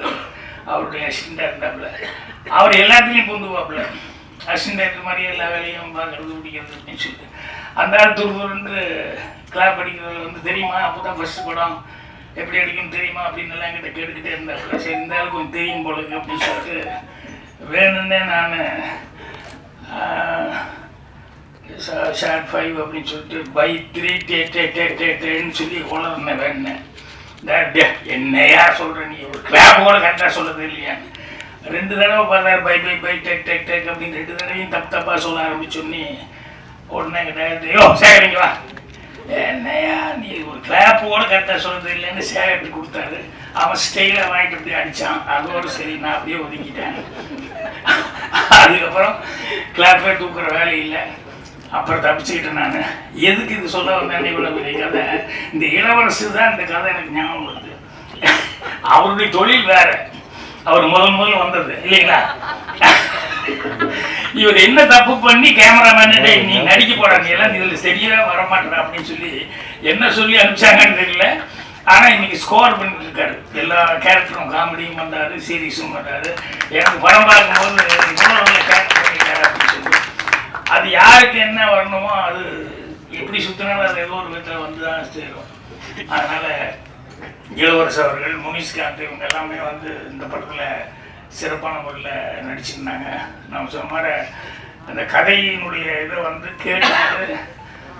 அவருடைய அசிஸ்டண்ட்டாக இருந்தாப்புல. அவர் எல்லாத்துலேயும் பூந்துவாப்புல, அசிஸ்டண்ட் மாதிரியே எல்லா வேலையும் பார்க்கறது பிடிக்கிறது அப்படின்னு சொல்லிட்டு அந்த ஆள் துருதுருந்து கிளாப் அடிக்கிறது வந்து தெரியுமா, அப்போ தான் ஃபஸ்ட்டு படம் எப்படி அடிக்கணும் தெரியுமா அப்படின்னு எல்லாம் என்கிட்ட கேட்டுக்கிட்டே இருந்தாப்புல. சரி இந்த ஆள் கொஞ்சம் தெரியும் போலுக்கு அப்படின்னு சொல்லிட்டு வேணும்னே நான் ஷார்ட் 5 அப்படின்னு சொல்லிட்டு பை 3 டேன்னு சொல்லி உளர்னேன் வேணுனேன். என்னையா சொல்கிற நீ ஒரு கிளாப் கூட கரெக்டாக சொல்லுறது இல்லையான்னு 2 தடவை பார்த்தாரு. Bye bye bye take take take அப்படின்னு 2 தடவையும் தப்பாக சொல்ல ஆரம்பிச்சோன்னே உடனே கிட்ட யோ சேகரிங்க வா, என்னையா நீ ஒரு கிளாப் கூட கரெக்டாக சொல்கிறது இல்லைன்னு சேகரிட்டு கொடுத்தாரு. அவன் ஸ்டைலாக வாங்கிட்டு அப்படியே அடித்தான். அதோடு சரி நான் அப்படியே ஒதுக்கிட்டேன். அதுக்கப்புறம் கிளாப்பே தூக்குற வேலை இல்லை. அப்புறம் தப்பிச்சுக்கிட்டேன் நான். எதுக்கு இது சொல்ல வந்தேன் இவ்வளோ பெரிய கதை, இந்த இளவரசு தான் இந்த கதை எனக்கு ஞாபகம் வருது. அவருடைய தொழில் வேற, அவர் முதல்ல வந்தது இல்லைங்களா. இவர் என்ன தப்பு பண்ணி கேமராமேன் நீ நடிக்க போறாங்க எல்லாம் இதில் சரியா வரமாட்டேன் அப்படின்னு சொல்லி என்ன சொல்லி அனுப்பிச்சாங்கன்னு தெரியல. ஆனால் இன்னைக்கு ஸ்கோர் பண்ணிட்டு இருக்காரு. எல்லா கேரக்டரும் காமெடியும் பண்ணுறாரு, சீரியஸும் பண்ணுறாரு. எனக்கு படம் பார்க்கும்போது இவ்வளோ நல்ல கேரக்டர் பண்ணிட்டாரு அப்படின்னு சொல்லி அது யாருக்கு என்ன வரணுமோ அது எப்படி சுற்றினாலும் அது ஏதோ ஒரு விதத்தில் வந்து தான் சேரும். அதனால் இளவரசு அவர்கள், முனிஷ்காந்த் இவங்க எல்லாமே வந்து இந்த படத்தில் சிறப்பான முறையில் நடிச்சிருந்தாங்க. நம்ம சொன்ன மாதிரி அந்த கதையினுடைய இதை வந்து கேட்டு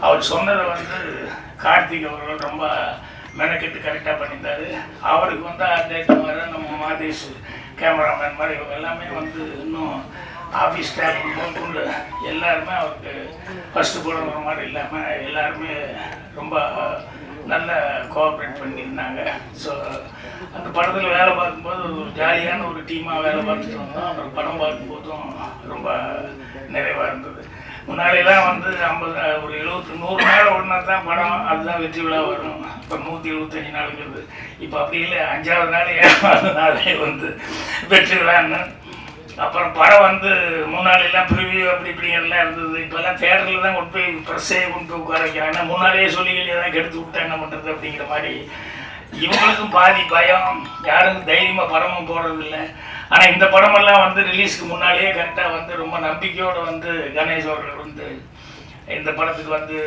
அவர் சொன்னதை வந்து கார்த்திக் அவர்கள் ரொம்ப மெனக்கெட்டு கரெக்டாக பண்ணியிருந்தார். அவருக்கு வந்து ஆர்டேட் மாதிரி நம்ம மாதேஷ் கேமராமேன் மாதிரி இவங்க எல்லாமே வந்து இன்னும் ஆஃபீஸ் ஸ்டாஃப் கொண்டு எல்லாருமே அவருக்கு ஃபஸ்ட்டு போடுற மாதிரி இல்லாமல் எல்லாருமே ரொம்ப நல்ல கோஆப்ரேட் பண்ணியிருந்தாங்க. ஸோ அந்த படத்தில் வேலை பார்க்கும்போது ஒரு ஜாலியான ஒரு டீமாக வேலை பார்த்துட்டு வந்தோம். அப்புறம் படம் பார்க்கும்போதும் ரொம்ப நிறைவாக இருந்தது. முன்னாடியெல்லாம் வந்து 50 ஒரு 100 நாள் ஒன்றா தான் படம், அதுதான் வெற்றி விழா வரும். இப்போ 175 நாளுங்கிறது. இப்போ அப்படி இல்லை, 5ஆவது நாள் 7ஆவது நாளே வந்து வெற்றி விழான்னு. அப்புறம் படம் வந்து முன்னாடியெல்லாம் ப்ரிவியூ அப்படி இப்படிங்கெல்லாம் இருந்தது. இப்போல்லாம் தேட்டரில் தான் கொண்டு போய் ப்ரெஸ்ஸே கொண்டு போய் உட்கார வைக்கிறாங்க. முன்னாடியே சொல்லிக்கிட்டே தான் கெடுத்து விட்டா என்ன பண்ணுறது அப்படிங்கிற மாதிரி இவங்களுக்கும் பாதி பயம், யாருக்கும் தைரியமாக படமும் போடுறதில்ல. ஆனால் இந்த படமெல்லாம் வந்து ரிலீஸ்க்கு முன்னாலேயே கரெக்டாக வந்து ரொம்ப நம்பிக்கையோடு வந்து கணேஷ் அவர்கள் வந்து இந்த படத்துக்கு வந்து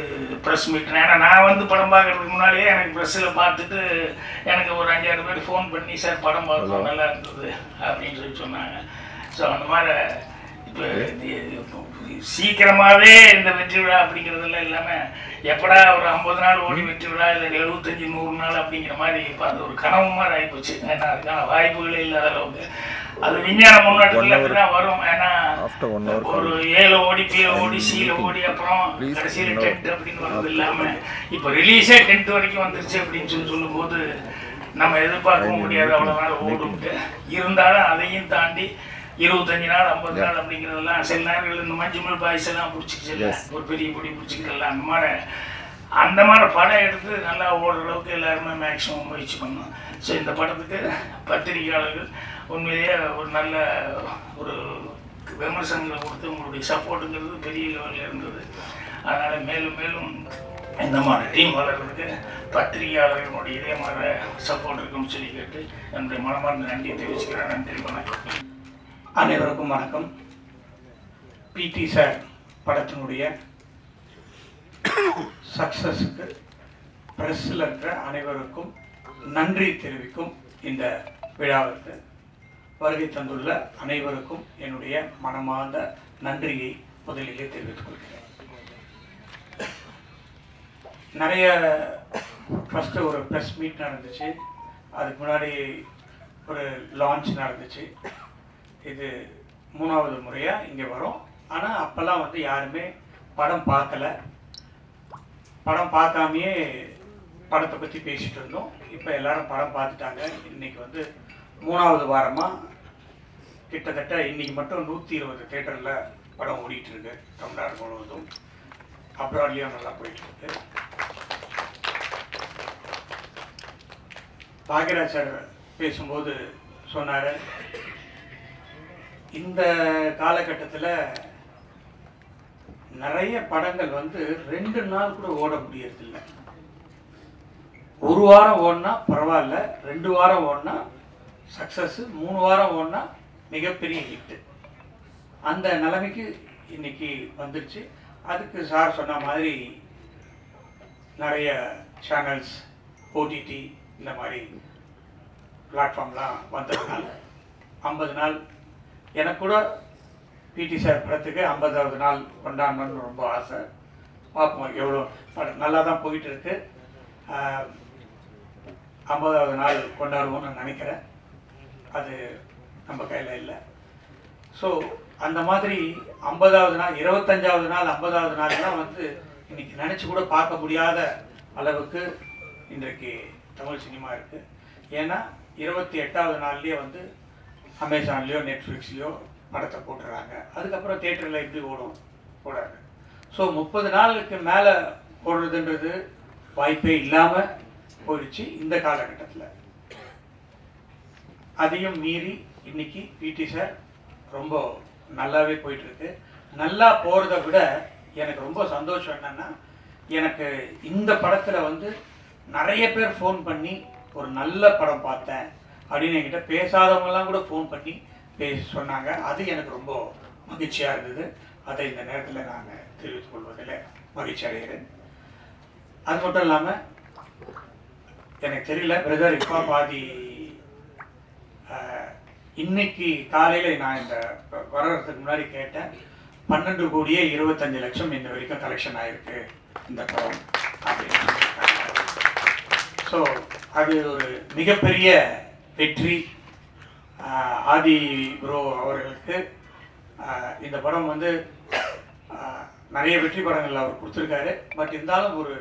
ப்ரெஸ் மீட். ஏன்னா நான் வந்து படம் பார்க்குறதுக்கு முன்னாடியே எனக்கு ப்ரெஸ்ஸில் பார்த்துட்டு எனக்கு ஒரு 5-6 பேர் ஃபோன் பண்ணி சார் படம் பார்த்தோம் நல்லா இருந்தது அப்படின்னு சொல்லி சொன்னாங்க. ஸோ அந்த மாதிரி இப்போ சீக்கிரமாகவே இந்த வெற்றி விழா அப்படிங்கிறதெல்லாம் இல்லாமல் எப்படா ஒரு 50 நாள் ஓடி வெற்றி விழா இல்லை 75-100 நாள் அப்படிங்கிற மாதிரி இப்போ அது ஒரு கனவு மாதிரி ஆகிப்போச்சு. ஏன்னா அதுக்கான வாய்ப்புகளே இல்லாத அளவுக்கு அது விஞ்ஞான முன்னேற்றத்தில் அப்படி தான் வரும். ஏன்னா ஒரு 7 ஓடி கீழே ஓடி சீல ஓடி அப்புறம் கடைசியில் 10 அப்படின்னு வர்றது இல்லாமல் இப்போ ரிலீஸே 10 வரைக்கும் வந்துருச்சு அப்படின்னு சொல்லும்போது நம்ம எதிர்பார்க்கவும் முடியாது அவ்வளோ நாள் ஓடும்ட்டு. இருந்தாலும் அதையும் தாண்டி 25 நாள் 50 நாள் அப்படிங்கிறதெல்லாம் சில நேரங்கள் இந்த மஞ்சுமல் பாய்ஸ் எல்லாம் பிடிச்சிக்கிச்சு, ஒரு பெரிய பொடி பிடிச்சிக்கிறதெல்லாம் அந்த மாதிரி படம் எடுத்து நல்லா ஓடுற அளவுக்கு எல்லாருமே மேக்ஸிமம் முயற்சி பண்ணோம். ஸோ இந்த படத்துக்கு பத்திரிகையாளர்கள் உண்மையிலேயே ஒரு நல்ல ஒரு விமர்சனங்களை கொடுத்து உங்களுடைய சப்போர்ட்டுங்கிறது பெரிய லெவலில் இருந்தது. அதனால் மேலும் மேலும் இந்த மாதிரி டீம் வளர்கிறதுக்கு பத்திரிகையாளர்களுடைய இதே மாதிரி சப்போர்ட் இருக்குன்னு சொல்லி கேட்டு என்னுடைய மனமார்ந்த நன்றியை தெரிவிச்சுக்கிறேன். நன்றி, வணக்கம். அனைவருக்கும் வணக்கம். பிடி சார் படத்தினுடைய சக்ஸஸுக்கு ப்ரெஸ்ஸில் இருக்கிற அனைவருக்கும் நன்றி தெரிவிக்கும் இந்த விழாவிற்கு வருகை தந்துள்ள அனைவருக்கும் என்னுடைய மனமார்ந்த நன்றியை முதலிலே தெரிவித்துக் கொள்கிறேன். நிறைய ஃபஸ்ட்டு ஒரு ப்ரெஸ் மீட் நடந்துச்சு, அதுக்கு முன்னாடி ஒரு லான்ச் நடந்துச்சு. இது 3வது முறையாக இங்கே வரும். ஆனால் அப்போல்லாம் வந்து யாருமே படம் பார்க்கல. படம் பார்க்காமையே படத்தை பற்றி பேசிகிட்டு இருந்தோம். இப்போ எல்லாரும் படம் பார்த்துட்டாங்க. இன்றைக்கி வந்து 3வது வாரமாக கிட்டத்தட்ட இன்றைக்கி மட்டும் 120 தேட்டரில் படம் ஓடிட்டுருக்கு தமிழ்நாடு முழுவதும். அப்ராட்லேயும் நல்லா போயிட்டுருக்கு. பாக்யராஜ் சார் பேசும்போது சொன்னார், இந்த காலகட்டத்தில் நிறைய படங்கள் வந்து 2 நாள் கூட ஓட முடியறதில்லை. 1 வாரம் ஓடினா பரவாயில்ல, 2 வாரம் ஓடினா சக்ஸஸ், 3 வாரம் ஓடினா மிகப்பெரிய ஹிட்டு. அந்த நிலைமைக்கு இன்னைக்கு வந்துருச்சு. அதுக்கு சார் சொன்ன மாதிரி நிறைய சேனல்ஸ், ஓடிடி இந்த மாதிரி பிளாட்ஃபார்ம்லாம் வந்ததுனால 50 நாள் எனக்கு கூட பிடி சார் படத்துக்கு 50வது நாள் கொண்டாடணும்னு ரொம்ப ஆசை. பார்ப்போம் எவ்வளோ படம் நல்லா தான் போயிட்டு இருக்கு. 50வது நாள் கொண்டாடுவோம்னு நினைக்கிறேன். அது நம்ம கையில் இல்லை. ஸோ அந்த மாதிரி 50வது நாள், 25வது நாள், 50வது நாள்லாம் வந்து இன்னைக்கு நினச்சி கூட பார்க்க முடியாத அளவுக்கு இன்றைக்கு தமிழ் சினிமா இருக்குது. ஏன்னா 28வது நாள்லேயே வந்து அமேசான்லேயோ நெட்ஃப்ளிக்ஸ்லேயோ படத்தை போட்டுறாங்க. அதுக்கப்புறம் தியேட்டரில் எப்படி ஓடாது. ஸோ 30 நாளுக்கு மேலே ஓடுறதுன்றது வாய்ப்பே இல்லாமல் போயிடுச்சு இந்த காலகட்டத்தில். அதையும் மீறி இன்னைக்கு பிடி சார் ரொம்ப நல்லாவே போயிட்டுருக்கு. நல்லா போகிறத விட எனக்கு ரொம்ப சந்தோஷம் என்னென்னா, எனக்கு இந்த படத்தில் வந்து நிறைய பேர் ஃபோன் பண்ணி ஒரு நல்ல படம் பார்த்தேன் அப்படின்னு என்கிட்ட பேசாதவங்கலாம் கூட ஃபோன் பண்ணி பேசி சொன்னாங்க. அது எனக்கு ரொம்ப மகிழ்ச்சியாக இருந்தது. அதை இந்த நேரத்தில் நான் தெரிவித்துக் கொள்வதில் மகிழ்ச்சி அடைகிறேன். அது மட்டும் இல்லாமல் எனக்கு தெரியல பிரதர், இப்போ பாதி இன்னைக்கு காலையில் நான் இந்த வர்றதுக்கு முன்னாடி கேட்டேன், 12,25,00,000 இந்த வரைக்கும் கலெக்ஷன் ஆகிருக்கு இந்த படம் அப்படின்னு. ஸோ அது ஒரு மிகப்பெரிய வெற்றி. ஆதி ப்ரோ அவர்களுக்கு இந்த படம் வந்து நிறைய வெற்றி படங்கள் அவர் கொடுத்துருக்காரு. பட் இருந்தாலும் ஒரு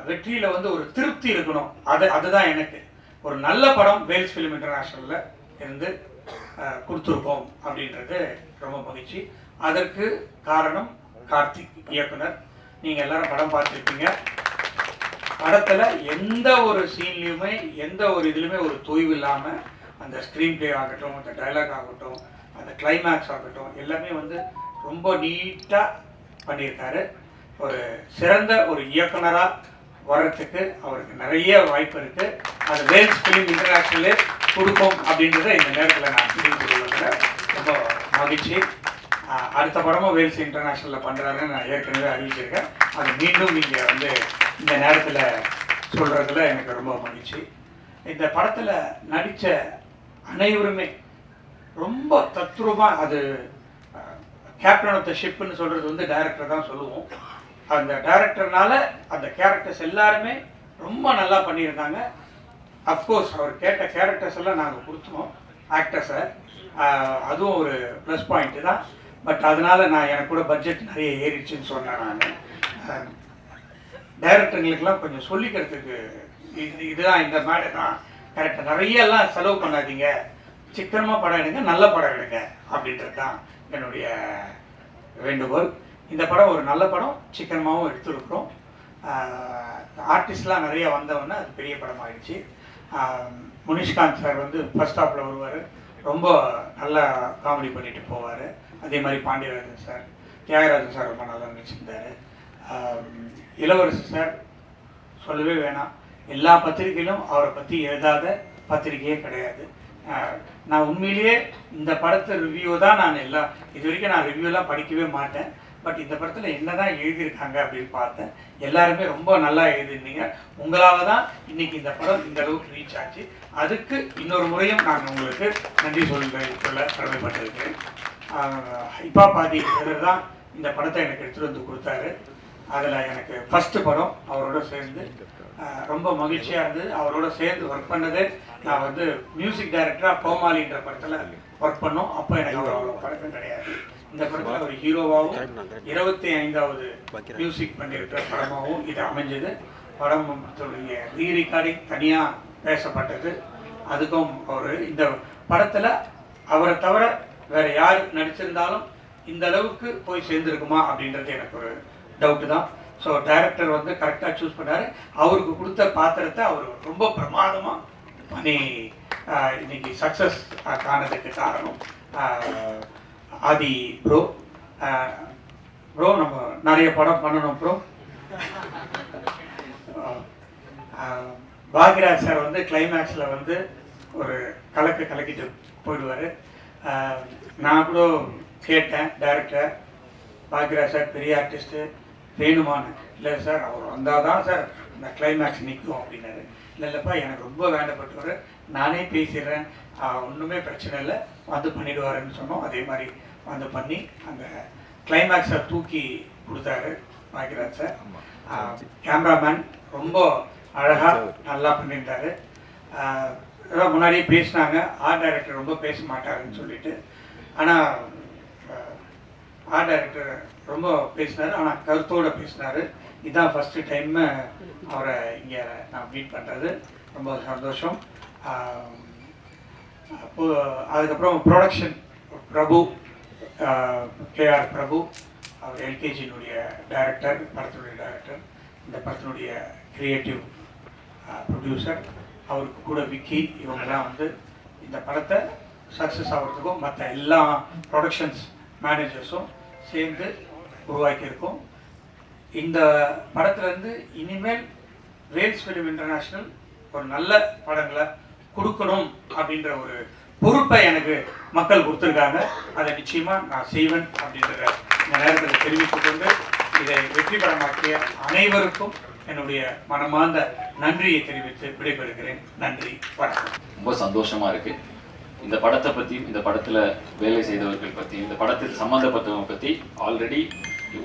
வெற்றியில் வந்து ஒரு திருப்தி இருக்கணும். அதுதான் எனக்கு ஒரு நல்ல படம் வேல்ஸ் ஃபிலிம் இன்டர்நேஷ்னலில் இருந்து கொடுத்துருக்கோம் அப்படின்றது ரொம்ப மகிழ்ச்சி. அதற்கு காரணம் கார்த்திக் இயக்குனர். நீங்கள் எல்லாரும் படம் பார்த்துருப்பீங்க. படத்தில் எந்த ஒரு சீன்லையுமே எந்த ஒரு இதுலையுமே ஒரு தொய்வு இல்லாமல் அந்த ஸ்க்ரீன் பிளே ஆகட்டும், அந்த டைலாக் ஆகட்டும், அந்த கிளைமேக்ஸ் ஆகட்டும், எல்லாமே வந்து ரொம்ப நீட்டாக பண்ணியிருக்காரு. ஒரு சிறந்த ஒரு இயக்குனராக வர்றதுக்கு அவருக்கு நிறைய வாய்ப்பு இருக்குது. அது வேல்ஸ் ஃபிலிம் இன்டர்நேஷ்னலே கொடுக்கும் அப்படின்றத இந்த நேரத்தில் நான் தெரிவித்து கொள்வதில் ரொம்ப மகிழ்ச்சி. அடுத்த படமும் வேல்ஸ் இன்டர்நேஷ்னலில் பண்ணுறாருன்னு நான் ஏற்கனவே அறிவிச்சிருக்கேன். அது மீண்டும் நீங்கள் வந்து இந்த நேரத்தில் சொல்கிறதுல எனக்கு ரொம்ப மகிழ்ச்சி. இந்த படத்தில் நடித்த அனைவருமே ரொம்ப தத்ரூபமாக, அது கேப்டன் ஆஃப் த ஷிப்புன்னு சொல்கிறது வந்து டைரக்டர் தான் சொல்லுவோம். அந்த டைரக்டர்னால அந்த கேரக்டர்ஸ் எல்லாருமே ரொம்ப நல்லா பண்ணியிருந்தாங்க. அஃப்கோர்ஸ் அவர் கேட்ட கேரக்டர்ஸ் எல்லாம் நாங்கள் கொடுத்தோம் ஆக்டர்ஸை. அதுவும் ஒரு ப்ளஸ் பாயிண்ட்டு தான். பட் அதனால் எனக்கு கூட பட்ஜெட் நிறைய ஏறிடுச்சுன்னு சொன்னேன். நான் டைரக்டருங்களுக்கெல்லாம் கொஞ்சம் சொல்லிக்கிறதுக்கு இதுதான் இந்த மேடை தான் கரெக்டாக, நிறையெல்லாம் செலவு பண்ணாதீங்க, சிக்கனமாக படம் எடுங்க, நல்ல படம் எடுங்க அப்படின்றது தான் என்னுடைய வேண்டுகோள். இந்த படம் ஒரு நல்ல படம், சிக்கனமாகவும் எடுத்துருக்குறோம். ஆர்டிஸ்ட்லாம் நிறைய வந்தவொன்னே அது பெரிய படம் ஆயிடுச்சு. முனிஷ்காந்த் சார் வந்து ஃபர்ஸ்ட் ஹாஃபில் வருவார், ரொம்ப நல்லா காமெடி பண்ணிட்டு போவார். அதே மாதிரி பாண்டியராஜன் சார், தியாகராஜன் சார் ரொம்ப நல்லா நடிச்சிருந்தார். இளவரசி சார் சொல்லவே வேணாம். எல்லா பத்திரிகையிலும் அவரை பற்றி எழுதாத பத்திரிகையே கிடையாது. நான் உண்மையிலேயே இந்த படத்தை ரிவ்யூ தான் நான் இது வரைக்கும் நான் ரிவ்யூலாம் படிக்கவே மாட்டேன். பட் இந்த படத்தில் என்ன தான் எழுதியிருக்காங்க அப்படின்னு பார்த்தேன். எல்லாருமே ரொம்ப நல்லா எழுதியிருந்தீங்க. உங்களால் தான் இன்றைக்கி இந்த படம் இந்த அளவுக்கு ரீச் ஆச்சு. அதுக்கு இன்னொரு முறையும் நான் உங்களுக்கு நன்றி சொல்ல கடமைப்பட்டிருக்கேன். இப்போ பாதி இவர் தான் இந்த படத்தை எனக்கு எடுத்துகிட்டு வந்து கொடுத்தாரு. அதில் எனக்கு ஃபஸ்ட்டு படம் அவரோட சேர்ந்து ரொம்ப மகிழ்ச்சியாக இருந்தது. அவரோட சேர்ந்து ஒர்க் பண்ணது நான் வந்து மியூசிக் டைரக்டராக கோமாளின்ற படத்தில் ஒர்க் பண்ணோம். அப்போ எனக்கு அவ்வளோ பழக்கம் கிடையாது. இந்த படத்தில் ஒரு ஹீரோவாகவும் 25வது மியூசிக் பண்ணியிருக்கிற படமாகவும் இது அமைஞ்சது. படத்துடைய ரீரெக்கார்டிங் தனியாக பேசப்பட்டது. அதுக்கும் ஒரு இந்த படத்தில் அவரை தவிர வேறு யார் நடிச்சிருந்தாலும் இந்த அளவுக்கு போய் சேர்ந்துருக்குமா அப்படின்றது எனக்கு ஒரு டவுட்டு தான். ஸோ டைரக்டர் வந்து கரெக்டாக சூஸ் பண்ணார். அவருக்கு கொடுத்த பாத்திரத்தை அவர் ரொம்ப பிரமாதமாக பண்ணி இன்னைக்கு சக்ஸஸ் காணதுக்கு காரணம் ஆதி ப்ரோ. ப்ரோ நம்ம நிறைய படம் பண்ணணும் ப்ரோ. பாக்யராஜ் சார் வந்து கிளைமேக்ஸில் வந்து ஒரு கலக்கிட்டு போயிடுவார். நான் கூட கேட்டேன் டைரக்டர், பாக்யராஜ் சார் பெரிய ஆர்டிஸ்ட்டு வேணுமான்னு. இல்லை சார் அவர் வந்தால் தான் சார் இந்த கிளைமேக்ஸ் நிற்கும் அப்படின்னாரு. இல்லைப்பா எனக்கு ரொம்ப வேண்டப்பட்டவர், நானே பேசிடுறேன், ஒன்றுமே பிரச்சனை இல்லை, வந்து பண்ணிடுவாருன்னு சொன்னோம். அதே மாதிரி வந்து பண்ணி அந்த கிளைமேக்ஸை தூக்கி கொடுத்தாரு பாக்யராஜ் சார். கேமராமேன் ரொம்ப அழகாக நல்லா பண்ணியிருந்தாரு. அதான் முன்னாடியே பேசினாங்க ஆர்ட் டைரக்டர் ரொம்ப பேச மாட்டாருன்னு சொல்லிட்டு. ஆனால் ஆர்ட் டைரக்டர் ரொம்ப பேசினார், ஆனால் கருத்தோடு பேசினார். இதுதான் ஃபஸ்ட்டு டைம் அவரை இங்கே நான் மீட் பண்ணுறது, ரொம்ப சந்தோஷம். அப்போது அதுக்கப்புறம் ப்ரொடக்ஷன் பிரபு, கேஆர் பிரபு, அவர் எல்கேஜியினுடைய டைரக்டர், படத்தினுடைய டைரக்டர், இந்த படத்தினுடைய கிரியேட்டிவ் ப்ரொடியூசர், அவருக்கு கூட விக்கி, இவங்கெல்லாம் வந்து இந்த படத்தை சக்ஸஸ் ஆகிறதுக்கும் மற்ற எல்லா ப்ரொடக்ஷன்ஸ் மேனேஜர்ஸும் சேர்ந்து உருவாக்கியிருக்கோம். இந்த படத்துலேருந்து இனிமேல் வேல்ஸ் ஃபிலிம் இன்டர்நேஷ்னல் ஒரு நல்ல படங்களை கொடுக்கணும் அப்படின்ற ஒரு பொறுப்பை எனக்கு மக்கள் கொடுத்துருக்காங்க. அதை நிச்சயமாக நான் செய்வேன் அப்படின்ற இந்த நேரத்தில் தெரிவித்துக் கொண்டு இதை வெற்றி படமாக்கிய அனைவருக்கும் என்னுடைய மனமார்ந்த நன்றியை தெரிவித்து விடைபெறுகிறேன். நன்றி, வணக்கம். ரொம்ப சந்தோஷமா இருக்கு. இந்த படத்தை பற்றியும் இந்த படத்தில் வேலை செய்தவர்கள் பற்றியும் இந்த படத்தில் சம்மந்தப்பட்டவங்க பற்றி ஆல்ரெடி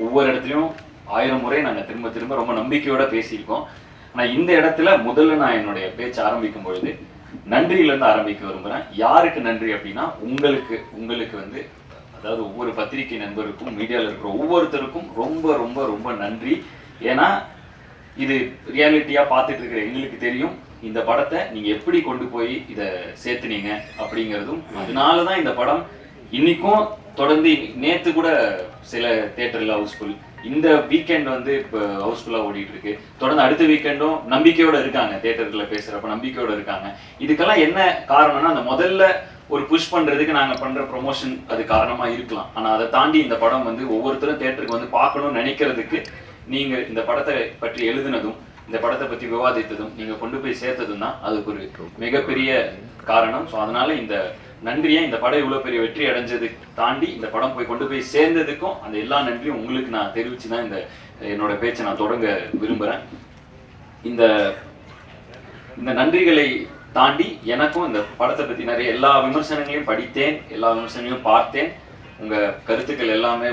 ஒவ்வொரு இடத்துலையும் 1000 முறை நாங்கள் திரும்ப திரும்ப ரொம்ப நம்பிக்கையோடு பேசியிருக்கோம். ஆனால் இந்த இடத்துல முதல்ல நான் என்னுடைய பேச்சு ஆரம்பிக்கும் பொழுது நன்றியிலேருந்து ஆரம்பிக்க விரும்புகிறேன். யாருக்கு நன்றி அப்படின்னா உங்களுக்கு வந்து அதாவது ஒவ்வொரு பத்திரிகை நண்பருக்கும் மீடியாவில் இருக்கிற ஒவ்வொருத்தருக்கும் ரொம்ப ரொம்ப ரொம்ப நன்றி. ஏன்னா இது ரியாலிட்டியாக பார்த்துட்டு இருக்கிற எங்களுக்கு தெரியும் இந்த படத்தை நீங்கள் எப்படி கொண்டு போய் இதை சேர்த்துனீங்க அப்படிங்கிறதும். அதனால தான் இந்த படம் இன்னைக்கும் தொடர்ந்து, நேற்று கூட சில தேட்டரில் ஹவுஸ்ஃபுல், இந்த வீக்கெண்ட் வந்து இப்போ ஹவுஸ்ஃபுல்லாக ஓடிட்டு இருக்கு. தொடர்ந்து அடுத்த வீக்கெண்டும் நம்பிக்கையோடு இருக்காங்க, தேட்டரில் பேசுகிறப்ப நம்பிக்கையோடு இருக்காங்க. இதுக்கெல்லாம் என்ன காரணம்னா அந்த முதல்ல ஒரு புஷ் பண்ணுறதுக்கு நாங்கள் பண்ணுற ப்ரொமோஷன் அது காரணமாக இருக்கலாம். ஆனால் அதை தாண்டி இந்த படம் வந்து ஒவ்வொருத்தரும் தேட்டருக்கு வந்து பார்க்கணும்னு நினைக்கிறதுக்கு நீங்கள் இந்த படத்தை பற்றி எழுதுனதும் இந்த படத்தை பற்றி விவாதித்ததும் நீங்கள் கொண்டு போய் சேர்த்ததும் தான் அதுக்கு ஒரு மிகப்பெரிய காரணம். ஸோ அதனால இந்த நன்றியை, இந்த படம் இவ்வளோ பெரிய வெற்றி அடைஞ்சதுக்கு தாண்டி இந்த படம் போய் கொண்டு போய் சேர்ந்ததுக்கும் அந்த எல்லா நன்றியும் உங்களுக்கு நான் தெரிவித்து தான் இந்த என்னோட பேச்சை நான் தொடங்க விரும்புகிறேன். இந்த நன்றிகளை தாண்டி எனக்கும் இந்த படத்தை பற்றி நிறைய எல்லா விமர்சனங்களையும் படித்தேன், எல்லா விமர்சனங்களையும் பார்த்தேன். உங்கள் கருத்துக்கள் எல்லாமே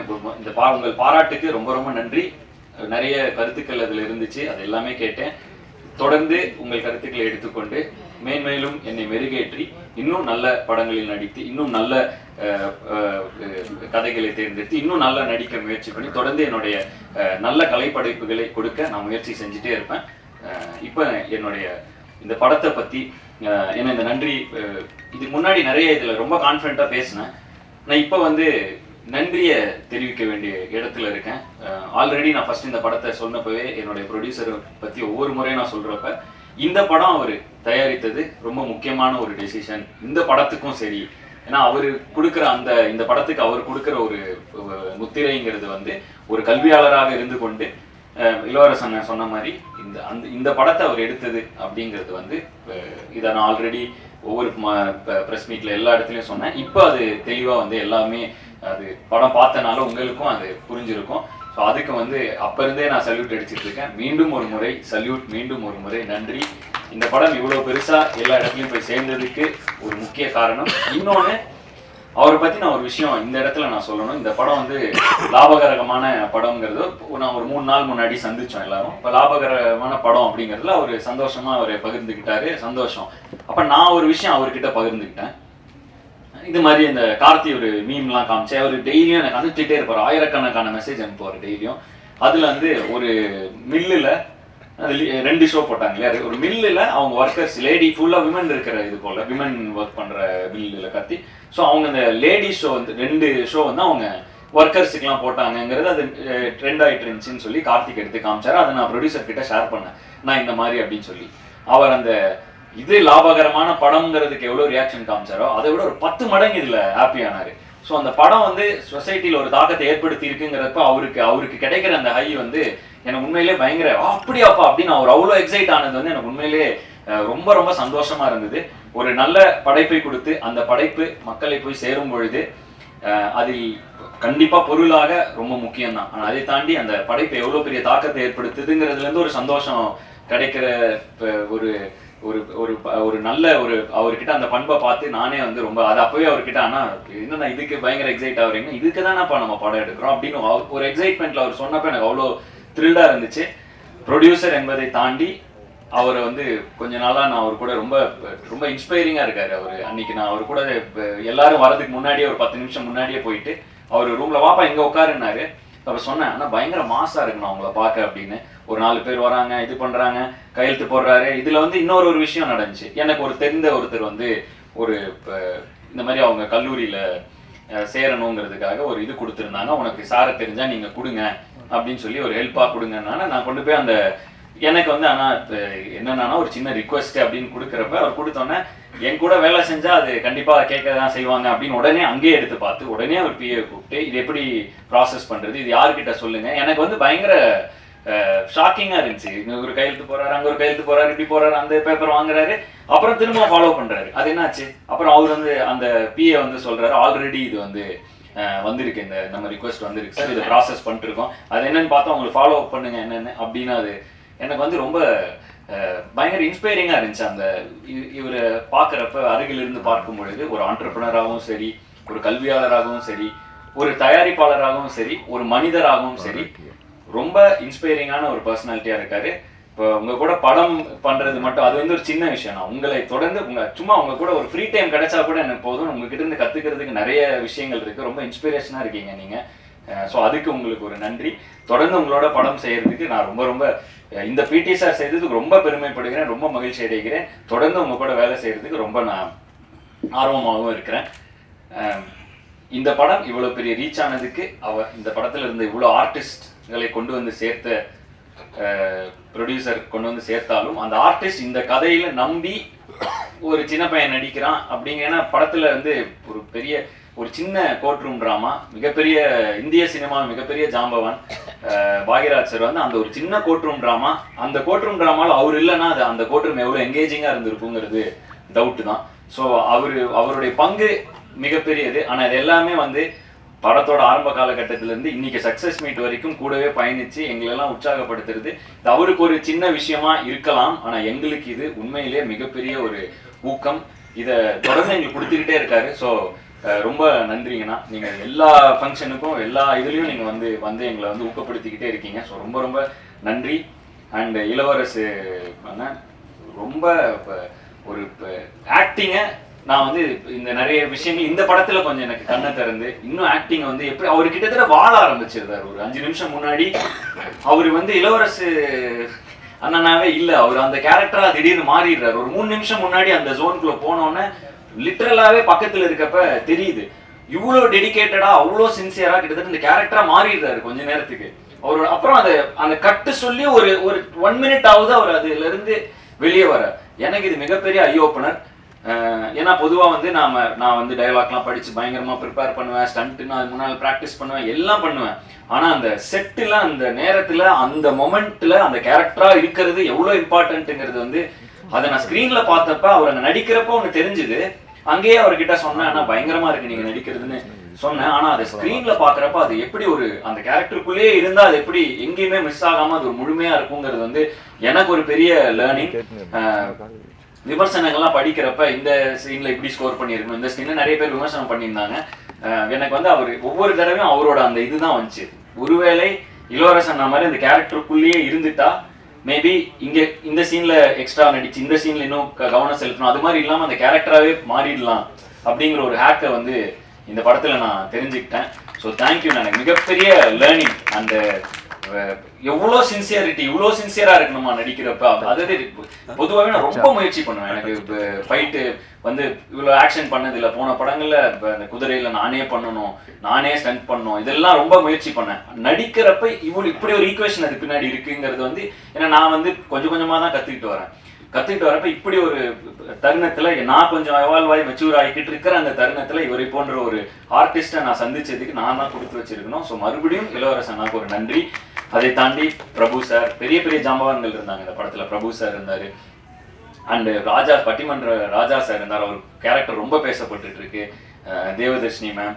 உங்கள் பாராட்டுக்கு ரொம்ப ரொம்ப நன்றி. நிறைய கருத்துக்கள் அதில் இருந்துச்சு, அது எல்லாமே கேட்டேன். தொடர்ந்து உங்கள் கருத்துக்களை எடுத்துக்கொண்டு மேன்மேலும் என்னை மெருகேற்றி இன்னும் நல்ல படங்களில் நடித்து இன்னும் நல்ல கதைகளை தேர்ந்தெடுத்து இன்னும் நல்லா நடிக்க முயற்சி பண்ணி தொடர்ந்து என்னுடைய நல்ல கலைப்படைப்புகளை கொடுக்க நான் முயற்சி செஞ்சுட்டே இருப்பேன். இப்போ என்னுடைய இந்த படத்தை பற்றி ஏன்னா இந்த நன்றி இதுக்கு முன்னாடி நிறைய இதில் ரொம்ப கான்ஃபிடண்ட்டாக பேசினேன். நான் இப்போ வந்து நன்றியை தெரிவிக்க வேண்டிய இடத்துல இருக்கேன். ஆல்ரெடி நான் ஃபர்ஸ்ட் இந்த படத்தை சொன்னப்பவே என்னுடைய ப்ரொடியூசரை பற்றி ஒவ்வொரு முறையும் நான் சொல்கிறப்ப இந்த படம் அவர் தயாரித்தது ரொம்ப முக்கியமான ஒரு டெசிஷன் இந்த படத்துக்கும் சரி. ஏன்னா அவர் கொடுக்குற இந்த படத்துக்கு அவர் கொடுக்குற ஒரு முத்திரைங்கிறது வந்து ஒரு கல்வியாளராக இருந்து கொண்டு இளவரசன் சொன்ன மாதிரி இந்த படத்தை அவர் எடுத்தது அப்படிங்கிறது வந்து இதை நான் ஆல்ரெடி ஒவ்வொரு ப்ரெஸ் மீட்டில் எல்லா இடத்துலையும் சொன்னேன். இப்போ அது தெளிவாக வந்து எல்லாமே அது படம் பார்த்தனால உங்களுக்கும் அது புரிஞ்சிருக்கும். ஸோ அதுக்கு வந்து அப்போ இருந்தே நான் சல்யூட் அடிச்சுட்டு இருக்கேன். மீண்டும் ஒரு முறை சல்யூட், மீண்டும் ஒரு முறை நன்றி. இந்த படம் இவ்வளோ பெருசாக எல்லா இடத்துலையும் போய் சேர்ந்ததுக்கு ஒரு முக்கிய காரணம். இன்னொன்று, அவரை பற்றி நான் ஒரு விஷயம் இந்த இடத்துல நான் சொல்லணும். இந்த படம் வந்து லாபகரமான படம்ங்கிறது நான் ஒரு 3 நாள் முன்னாடி சந்தித்தோம் எல்லாரும். இப்போ லாபகரமான படம் அப்படிங்கிறதுல அவர் சந்தோஷமாக அவரை பகிர்ந்துக்கிட்டாரு, சந்தோஷம். அப்போ நான் ஒரு விஷயம் அவர்கிட்ட பகிர்ந்துக்கிட்டேன். இது மாதிரி இந்த கார்த்தி ஒரு மீம்லாம் காமிச்சேன். அவர் டெய்லியும் எனக்கு அனுப்பிச்சிட்டே இருப்பார், ஆயிரக்கணக்கான மெசேஜ் அனுப்புவார் டெய்லியும். அதில் வந்து ஒரு மில்லில் அது 2 ஷோ போட்டாங்க இல்லையா, ஒரு மில்லில் அவங்க ஒர்க்கர்ஸ் லேடி ஃபுல்லாக விமன் இருக்கிற இது போல் விமன் ஒர்க் பண்ணுற மில்லில் கத்தி. ஸோ அவங்க அந்த லேடி ஷோ வந்து 2 ஷோ வந்து அவங்க ஒர்க்கர்ஸுக்கெலாம் போட்டாங்கங்கிறது அது ட்ரெண்ட் ஆகிட்டு இருந்துச்சுன்னு சொல்லி கார்த்திக் எடுத்து காமிச்சார். அதை நான் ப்ரொடியூசர் கிட்ட ஷேர் பண்ணேன், நான் இந்த மாதிரி அப்படின்னு சொல்லி. அவர் அந்த இது லாபகரமான படம்ங்கிறதுக்கு எவ்வளோ ரியாக்ஷன் காமிச்சாரோ அதை விட ஒரு 10 மடங்கு இதில் ஹாப்பி ஆனார். ஸோ அந்த படம் வந்து சொசைட்டியில் ஒரு தாக்கத்தை ஏற்படுத்தி இருக்குங்கிறப்ப அவருக்கு கிடைக்கிற அந்த ஹை வந்து எனக்கு உண்மையிலே பயங்கர அப்படியாப்பா அப்படின்னு அவர் அவ்வளோ எக்ஸைட் ஆனது வந்து எனக்கு உண்மையிலே ரொம்ப ரொம்ப சந்தோஷமா இருந்தது. ஒரு நல்ல படைப்பை கொடுத்து அந்த படைப்பு மக்களை போய் சேரும் பொழுது அதில் கண்டிப்பா பொருளாக ரொம்ப முக்கியம்தான். ஆனால் அதை தாண்டி அந்த படைப்பு எவ்வளோ பெரிய தாக்கத்தை ஏற்படுத்துதுங்கிறதுல இருந்து ஒரு சந்தோஷம் கிடைக்கிற ஒரு ஒரு ஒரு ஒரு நல்ல ஒரு அவர்கிட்ட அந்த பண்பை பார்த்து நானே வந்து ரொம்ப அது அப்பவே அவர்கிட்ட ஆனா என்னன்னா இதுக்கு பயங்கர எக்ஸைட் ஆகுறீங்க, இதுக்கு தானேப்பா நம்ம படம் எடுக்கிறோம் அப்படின்னு ஒரு எக்ஸைட்மெண்ட்ல அவர் சொன்னப்ப எனக்கு அவ்வளோ த்ரில்லா இருந்துச்சு. ப்ரொடியூசர் என்பதை தாண்டி அவரை வந்து கொஞ்ச நாளா நான் அவர் கூட ரொம்ப ரொம்ப இன்ஸ்பைரிங்கா இருக்காரு. அவர் அன்னைக்கு நான் அவர் கூட எல்லாரும் வரதுக்கு முன்னாடியே ஒரு 10 நிமிஷம் முன்னாடியே போயிட்டு அவர் ரூம்ல வாப்பா இங்க உட்காருன்னாரு. அப்ப சொன்னேன், ஆனா பயங்கர மாசா இருக்கு நான் உங்களை பார்க்க அப்படின்னு. ஒரு 4 பேர் வராங்க, இது பண்றாங்க, கையெழுத்து போடுறாரு. இதுல வந்து இன்னொரு விஷயம் நடந்துச்சு. எனக்கு ஒரு தெரிந்த ஒருத்தர் வந்து ஒரு இந்த மாதிரி அவங்க கல்லூரியில சேரணுங்கிறதுக்காக ஒரு இது கொடுத்துருந்தாங்க, உனக்கு சாரை தெரிஞ்சா நீங்க கொடுங்க அப்படின்னு சொல்லி ஒரு ஹெல்ப்பா கொடுங்கன்னால நான் கொண்டு போய் அந்த எனக்கு வந்து ஆனா என்னன்னா ஒரு சின்ன ரிக்வெஸ்ட் அப்படின்னு கொடுக்குறப்ப அவர் கொடுத்தோன்னே என் கூட வேலை செஞ்சா அது கண்டிப்பா கேட்க தான் செய்வாங்க அப்படின்னு உடனே அங்கேயே எடுத்து பார்த்து உடனே ஒரு பிஏ கூப்பிட்டு இது எப்படி ப்ராசஸ் பண்றது, இது யார்கிட்ட சொல்லுங்க. எனக்கு வந்து பயங்கர ஷாக்கிங்கா இருந்துச்சு. இங்க ஒரு கையெழுத்து போறாரு, அங்க ஒரு கையெழுத்து போறாரு, இப்படி போறாரு, அந்த பேப்பர் வாங்குறாரு, அப்புறம் திரும்ப ஃபாலோ பண்றாரு. அது என்னாச்சு? அப்புறம் அவர் வந்து அந்த பிஏ வந்து சொல்றாரு, ஆல்ரெடி இது வந்து வந்திருக்கு, இந்த நம்ம ரிக்வெஸ்ட் வந்திருக்கு சார், இதை ப்ராசஸ் பண்ணிட்டு இருக்கோம், அது என்னன்னு பார்த்தா உங்களுக்கு ஃபாலோ பண்ணுங்க என்னென்னு அப்படின்னு. அது எனக்கு வந்து ரொம்ப பயங்கர இன்ஸ்பைரிங்கா இருந்துச்சு. அந்த இவரை பார்க்குறப்ப அருகிலிருந்து பார்க்கும் பொழுது ஒரு ஆண்டர்பிரனராகவும் சரி, ஒரு கல்வியாளராகவும் சரி, ஒரு தயாரிப்பாளராகவும் சரி, ஒரு மனிதராகவும் சரி, ரொம்ப இன்ஸ்பைரிங்கான ஒரு பர்சனாலிட்டியா இருக்காரு. இப்போ உங்க கூட படம் பண்றது மட்டும் அது வந்து ஒரு சின்ன விஷயம். நான் உங்களை தொடர்ந்து சும்மா உங்க கூட ஒரு ஃப்ரீ டைம் கிடைச்சா கூட எனக்கு போதும். உங்ககிட்ட இருந்து கத்துக்கிறதுக்கு நிறைய விஷயங்கள் இருக்கு. ரொம்ப இன்ஸ்பிரேஷனா இருக்கீங்க நீங்க. ஸோ அதுக்கு உங்களுக்கு ஒரு நன்றி. தொடர்ந்து உங்களோட படம் செய்யறதுக்கு நான் ரொம்ப ரொம்ப இந்த பிடி சார் செய்ததுக்கு ரொம்ப பெருமைப்படுகிறேன், ரொம்ப மகிழ்ச்சி அடைகிறேன். தொடர்ந்து உங்க கூட வேலை செய்யறதுக்கு ரொம்ப நான் ஆர்வமாகவும் இருக்கிறேன். இந்த படம் இவ்வளவு பெரிய ரீச் ஆனதுக்கு இந்த படத்துல இருந்து இவ்வளவு ஆர்டிஸ்ட்களை கொண்டு வந்து சேர்த்த ப்ரொடியூசர் கொண்டு வந்து சேர்த்தாலும் அந்த ஆர்டிஸ்ட் இந்த கதையில நம்பி ஒரு சின்ன பையன் நடிக்கிறான் அப்படிங்கிற படத்துல வந்து ஒரு பெரிய ஒரு சின்ன கோர்ட் ரூம் டிராமா, மிகப்பெரிய இந்திய சினிமா மிகப்பெரிய ஜாம்பவான் பாக்யராஜ் சார் வந்து அந்த ஒரு சின்ன கோர்ட் ரூம் டிராமா, அந்த கோர்ட் ரூம் டிராமாவில் அவர் இல்லைன்னா அது அந்த கோர்ட் ரூம் எவ்வளோ எங்கேஜிங்காக இருந்திருக்குங்கிறது டவுட்டு தான். ஸோ அவருடைய பங்கு மிகப்பெரியது. ஆனால் இது எல்லாமே வந்து படத்தோட ஆரம்ப காலகட்டத்திலேருந்து இன்னைக்கு சக்ஸஸ் மீட் வரைக்கும் கூடவே பயணித்து எங்களெல்லாம் உற்சாகப்படுத்துறது. இது அவருக்கு ஒரு சின்ன விஷயமா இருக்கலாம், ஆனால் எங்களுக்கு இது உண்மையிலே மிகப்பெரிய ஒரு ஊக்கம். இதை தொடர்ந்து எங்களுக்கு கொடுத்துக்கிட்டே இருக்காரு. ஸோ ரொம்ப நன்றிங்கண்ணா. நீங்கள் எல்லா ஃபங்க்ஷனுக்கும் எல்லா இதுலேயும் நீங்கள் வந்து எங்களை வந்து ஊக்கப்படுத்திக்கிட்டே இருக்கீங்க. ஸோ ரொம்ப ரொம்ப நன்றி. அண்ட் இளவரசு அண்ணன் ரொம்ப ஒரு ஆக்டிங்கை நான் வந்து இந்த நிறைய விஷயங்கள் இந்த படத்துல கொஞ்சம் எனக்கு கண்ணை திறந்து இன்னும் ஆக்டிங் வந்து எப்படி அவர் கிட்டத்தட்ட வாழ ஆரம்பிச்சிருந்தார். ஒரு 5 நிமிஷம் முன்னாடி அவர் வந்து இளவரசு அண்ணனாவே இல்லை, அவர் அந்த கேரக்டரா திடீர்னு மாறிடுறாரு. ஒரு 3 நிமிஷம் முன்னாடி அந்த ஜோனுக்குள்ள போனோன்னே லிட்டரலாவே பக்கத்துல இருக்கப்ப தெரியுது இவ்வளோ டெடிகேட்டடா அவ்வளோ சின்சியரா கிட்டத்தட்ட இந்த கேரக்டரா மாறிடுறாரு கொஞ்ச நேரத்துக்கு. அவரோட அப்புறம் அந்த கட்டு சொல்லி ஒரு 1 மினிட் ஆகுது அவர் அதுல இருந்து வெளியே வர. எனக்கு இது மிகப்பெரிய ஐ ஓப்பனர். ஏன்னா பொதுவாக வந்து நான் வந்து டயலாக்லாம் படித்து பயங்கரமாக ப்ரிப்பேர் பண்ணுவேன், ஸ்டண்ட்டுன்னு அது முன்னால் ப்ராக்டிஸ் பண்ணுவேன், எல்லாம் பண்ணுவேன். ஆனால் அந்த செட்டில் அந்த நேரத்தில் அந்த மொமெண்ட்டில் அந்த கேரக்டராக இருக்கிறது எவ்வளோ இம்பார்ட்டன்ட்டுங்கிறது வந்து அதை நான் ஸ்க்ரீனில் பார்த்தப்ப அவர் அங்கே நடிக்கிறப்போ ஒன்று தெரிஞ்சுது. அங்கேயே அவர்கிட்ட சொன்னேன், ஆனால் பயங்கரமாக இருக்குது நீங்கள் நடிக்கிறதுன்னு சொன்னேன். ஆனால் அதை ஸ்க்ரீனில் பார்க்குறப்ப அது எப்படி ஒரு அந்த கேரக்டருக்குள்ளேயே இருந்தால் அது எப்படி எங்கேயுமே மிஸ் ஆகாமல் அது ஒரு முழுமையாக இருக்குங்கிறது வந்து எனக்கு ஒரு பெரிய லேர்னிங். விமர்சனங்கள்லாம் படிக்கிறப்ப இந்த சீன்ல இப்படி ஸ்கோர் பண்ணியிருக்கணும், இந்த சீன்ல நிறைய பேர் விமர்சனம் பண்ணியிருந்தாங்க. எனக்கு வந்து அவர் ஒவ்வொரு தடவையும் அவரோட அந்த இதுதான் வந்துச்சு. ஒருவேளை இளவரசன் மாதிரி அந்த கேரக்டருக்குள்ளேயே இருந்துட்டா மேபி இங்க இந்த சீன்ல எக்ஸ்ட்ரா நடிச்சு இந்த சீன்ல இன்னும் கவனம் செலுத்தணும், அது மாதிரி இல்லாம அந்த கேரக்டராகவே மாறிடலாம் அப்படிங்கிற ஒரு ஹேக்கை வந்து இந்த படத்துல நான் தெரிஞ்சுக்கிட்டேன். So thank you. எனக்கு மிகப்பெரிய லேர்னிங் அந்த எவ்வளோ சின்சியரிட்டி, இவ்வளோ சின்சியரா இருக்கணுமா நடிக்கிறப்ப. அதாவது பொதுவாகவே நான் ரொம்ப முயற்சி பண்ணுவேன். எனக்கு ஃபைட்டு வந்து இவ்வளோ ஆக்ஷன் பண்ணதில்லை. போன படங்கள்ல அந்த குதிரையில நானே பண்ணணும், நானே ஸ்டண்ட் பண்ணணும், இதெல்லாம் ரொம்ப முயற்சி பண்ணேன். நடிக்கிறப்ப இப்படி ஒரு ஈக்குவேஷன் அது பின்னாடி இருக்குங்கிறது வந்து ஏன்னா நான் வந்து கொஞ்சம் கொஞ்சமா தான் கத்துக்கிட்டு வரப்ப இப்படி ஒரு தருணத்துல நான் கொஞ்சம் எவால்வ் ஆகி மெச்சூர் ஆகிக்கிட்டு இருக்கிற அந்த தருணத்துல இவரை போன்ற ஒரு ஆர்டிஸ்டை நான் சந்திச்சதுக்கு நான் தான் கொடுத்து வச்சிருக்கணும். ஸோ மறுபடியும் இளவரசனாக்கு ஒரு நன்றி. அதை தாண்டி பிரபு சார், பெரிய பெரிய ஜாம்பவான்கள் இருந்தாங்க இந்த படத்துல. பிரபு சார் இருந்தாரு, அண்ட் ராஜா, பட்டிமன்ற ராஜா சார் இருந்தார், அவர் கேரக்டர் ரொம்ப பேசப்பட்டு இருக்கு. தேவதர்ஷினி மேம்,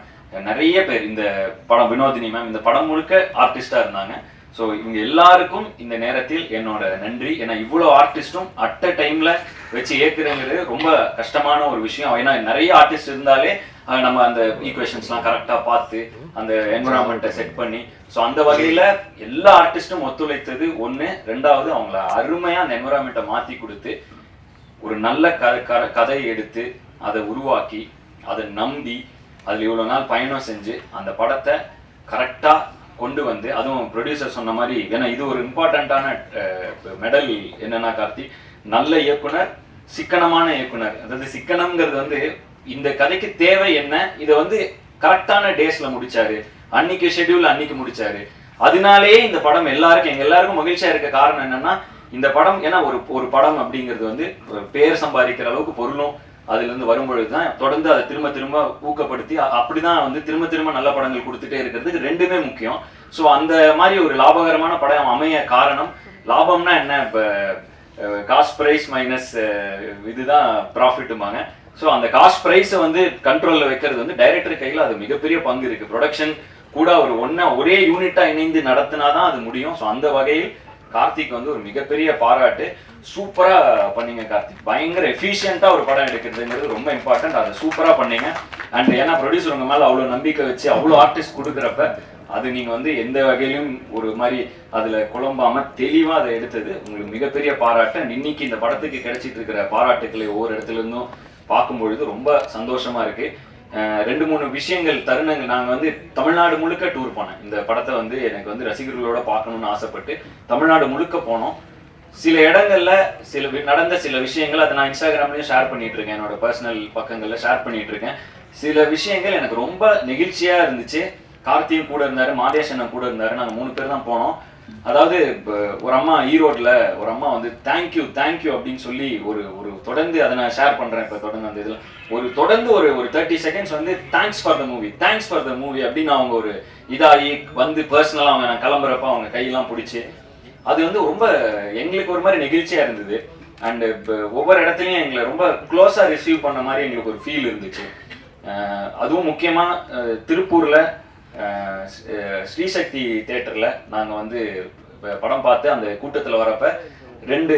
நிறைய பேர் இந்த படம், வினோதினி மேம், இந்த படம் முழுக்க ஆர்டிஸ்டா இருந்தாங்க. ஸோ இவங்க எல்லாருக்கும் இந்த நேரத்தில் என்னோட நன்றி. ஏன்னா இவ்வளோ ஆர்டிஸ்டும் அட் அ டைம்ல வச்சு ஏற்கிறேங்கிறது ரொம்ப கஷ்டமான ஒரு விஷயம். ஏன்னா நிறைய ஆர்டிஸ்ட் இருந்தாலே நம்ம அந்த ஈக்குவேஷன்ஸ்லாம் கரெக்டாக பார்த்து அந்த என்விரான்மெண்ட்டை செட் பண்ணி, ஸோ அந்த வகையில் எல்லா ஆர்டிஸ்ட்டும் ஒத்துழைத்தது ஒன்று. ரெண்டாவது அவங்கள அருமையாக அந்த என்விரான்மெண்ட்டை மாற்றி கொடுத்து ஒரு நல்ல கதையை எடுத்து அதை உருவாக்கி அதை நம்பி அதில் இவ்வளோ நாள் பயணம் செஞ்சு அந்த படத்தை கரெக்டாக கொண்டு வந்து, அதுவும் ப்ரொடியூசர் சொன்ன மாதிரி, ஏன்னா இது ஒரு இம்பார்ட்டண்ட்டான மெடல் என்னன்னா கார்த்தி, நல்ல இயக்குனர், சிக்கனமான இயக்குனர். அதாவது சிக்கனம்ங்கிறது வந்து இந்த கதைக்கு தேவை என்ன, இதை வந்து கரெக்டான டேஸ்ல முடிச்சாரு, அன்னைக்கு ஷெட்யூல் அன்னைக்கு முடிச்சாரு. அதனாலேயே இந்த படம் எங்க எல்லாருக்கும் மகிழ்ச்சியா இருக்க காரணம் என்னன்னா, இந்த படம் ஏன்னா ஒரு படம் அப்படிங்கிறது வந்து பேர் சம்பாதிக்கிற அளவுக்கு பொருளும் அதுல இருந்து வரும்பொழுது தான் தொடர்ந்து அதை திரும்ப ஊக்கப்படுத்தி அப்படிதான் வந்து திரும்ப நல்ல படங்கள் கொடுத்துட்டே இருக்கிறதுக்கு ரெண்டுமே முக்கியம். ஸோ அந்த மாதிரி ஒரு லாபகரமான படம் அமைய காரணம், லாபம்னா என்ன, இப்போ காஸ்ட் ப்ரைஸ் மைனஸ் இதுதான் ப்ராஃபிட்டுமாங்க. ஸோ அந்த காஸ்ட் ப்ரைஸை வந்து கண்ட்ரோலில் வைக்கிறது வந்து டைரக்டர் கையில் அது மிகப்பெரிய பங்கு இருக்கு. ப்ரொடக்ஷன் கூட ஒரே யூனிட்டா இணைந்து நடத்தினாதான் அது முடியும். ஸோ அந்த வகையில் கார்த்திக் வந்து ஒரு மிகப்பெரிய பாராட்டு. சூப்பரா பண்ணீங்க கார்த்திக், பயங்கர எஃபிஷியண்டா ஒரு படம் எடுக்கிறதுங்கிறது ரொம்ப இம்பார்ட்டன்ட். அதை சூப்பரா பண்ணீங்க. அண்ட் ஏன்னா ப்ரொடியூசர் உங்க மேல அவ்வளவு நம்பிக்கை வச்சு அவ்வளவு ஆர்டிஸ்ட் கொடுக்குறப்ப அது நீங்க வந்து எந்த வகையிலும் ஒரு மாதிரி அதுல குழம்பாம தெளிவா அதை எடுத்தது உங்களுக்கு மிகப்பெரிய பாராட்டு. அண்ட் இன்னைக்கு இந்த படத்துக்கு கிடைச்சிட்டு இருக்கிற பாராட்டுக்களை ஒவ்வொரு இடத்துல இருந்தும் பார்க்கும்பொழுது ரொம்ப சந்தோஷமா இருக்கு. 2-3 விஷயங்கள், தருணங்கள். நாங்கள் வந்து தமிழ்நாடு முழுக்க டூர் போனேன். இந்த படத்தை வந்து எனக்கு வந்து ரசிகர்களோட பார்க்கணும்னு ஆசைப்பட்டு தமிழ்நாடு முழுக்க போனோம். சில இடங்கள்ல நடந்த சில விஷயங்கள் அதை நான் இன்ஸ்டாகிராம்லயும் ஷேர் பண்ணிட்டு இருக்கேன், என்னோட பர்சனல் பக்கங்கள்ல ஷேர் பண்ணிட்டு இருக்கேன். சில விஷயங்கள் எனக்கு ரொம்ப நெகிழ்ச்சியா இருந்துச்சு. கார்த்தியும் கூட இருந்தாரு, மாதேஷனும் கூட இருந்தாரு, நாங்கள் 3 பேர் தான் போனோம். அதாவது ஒரு அம்மா ஈரோட்ல ஒரு அம்மா வந்து தேங்க்யூ அப்படின்னு சொல்லி ஒரு தொடர்ந்து அதை நான் ஷேர் பண்றேன். இப்போ தொடர்ந்து அந்த இதுல தொடர்ந்து ஒரு 30 செகண்ட்ஸ் வந்து தேங்க்ஸ் ஃபார் த மூவி அப்படின்னு அவங்க ஒரு இதாகி வந்து பர்சனலா அவங்க நான் கிளம்புறப்ப அவங்க கையெல்லாம் பிடிச்சி அது வந்து ரொம்ப எங்களுக்கு ஒரு மாதிரி நெகிழ்ச்சியா இருந்தது. அண்ட் ஒவ்வொரு இடத்துலையும் எங்களை ரொம்ப க்ளோஸா ரிசீவ் பண்ண மாதிரி எங்களுக்கு ஒரு ஃபீல் இருந்துச்சு. அதுவும் முக்கியமா திருப்பூர்ல ஸ்ரீசக்தி தியேட்டர்ல நாங்கள் வந்து படம் பார்த்து அந்த கூட்டத்தில் வரப்ப 2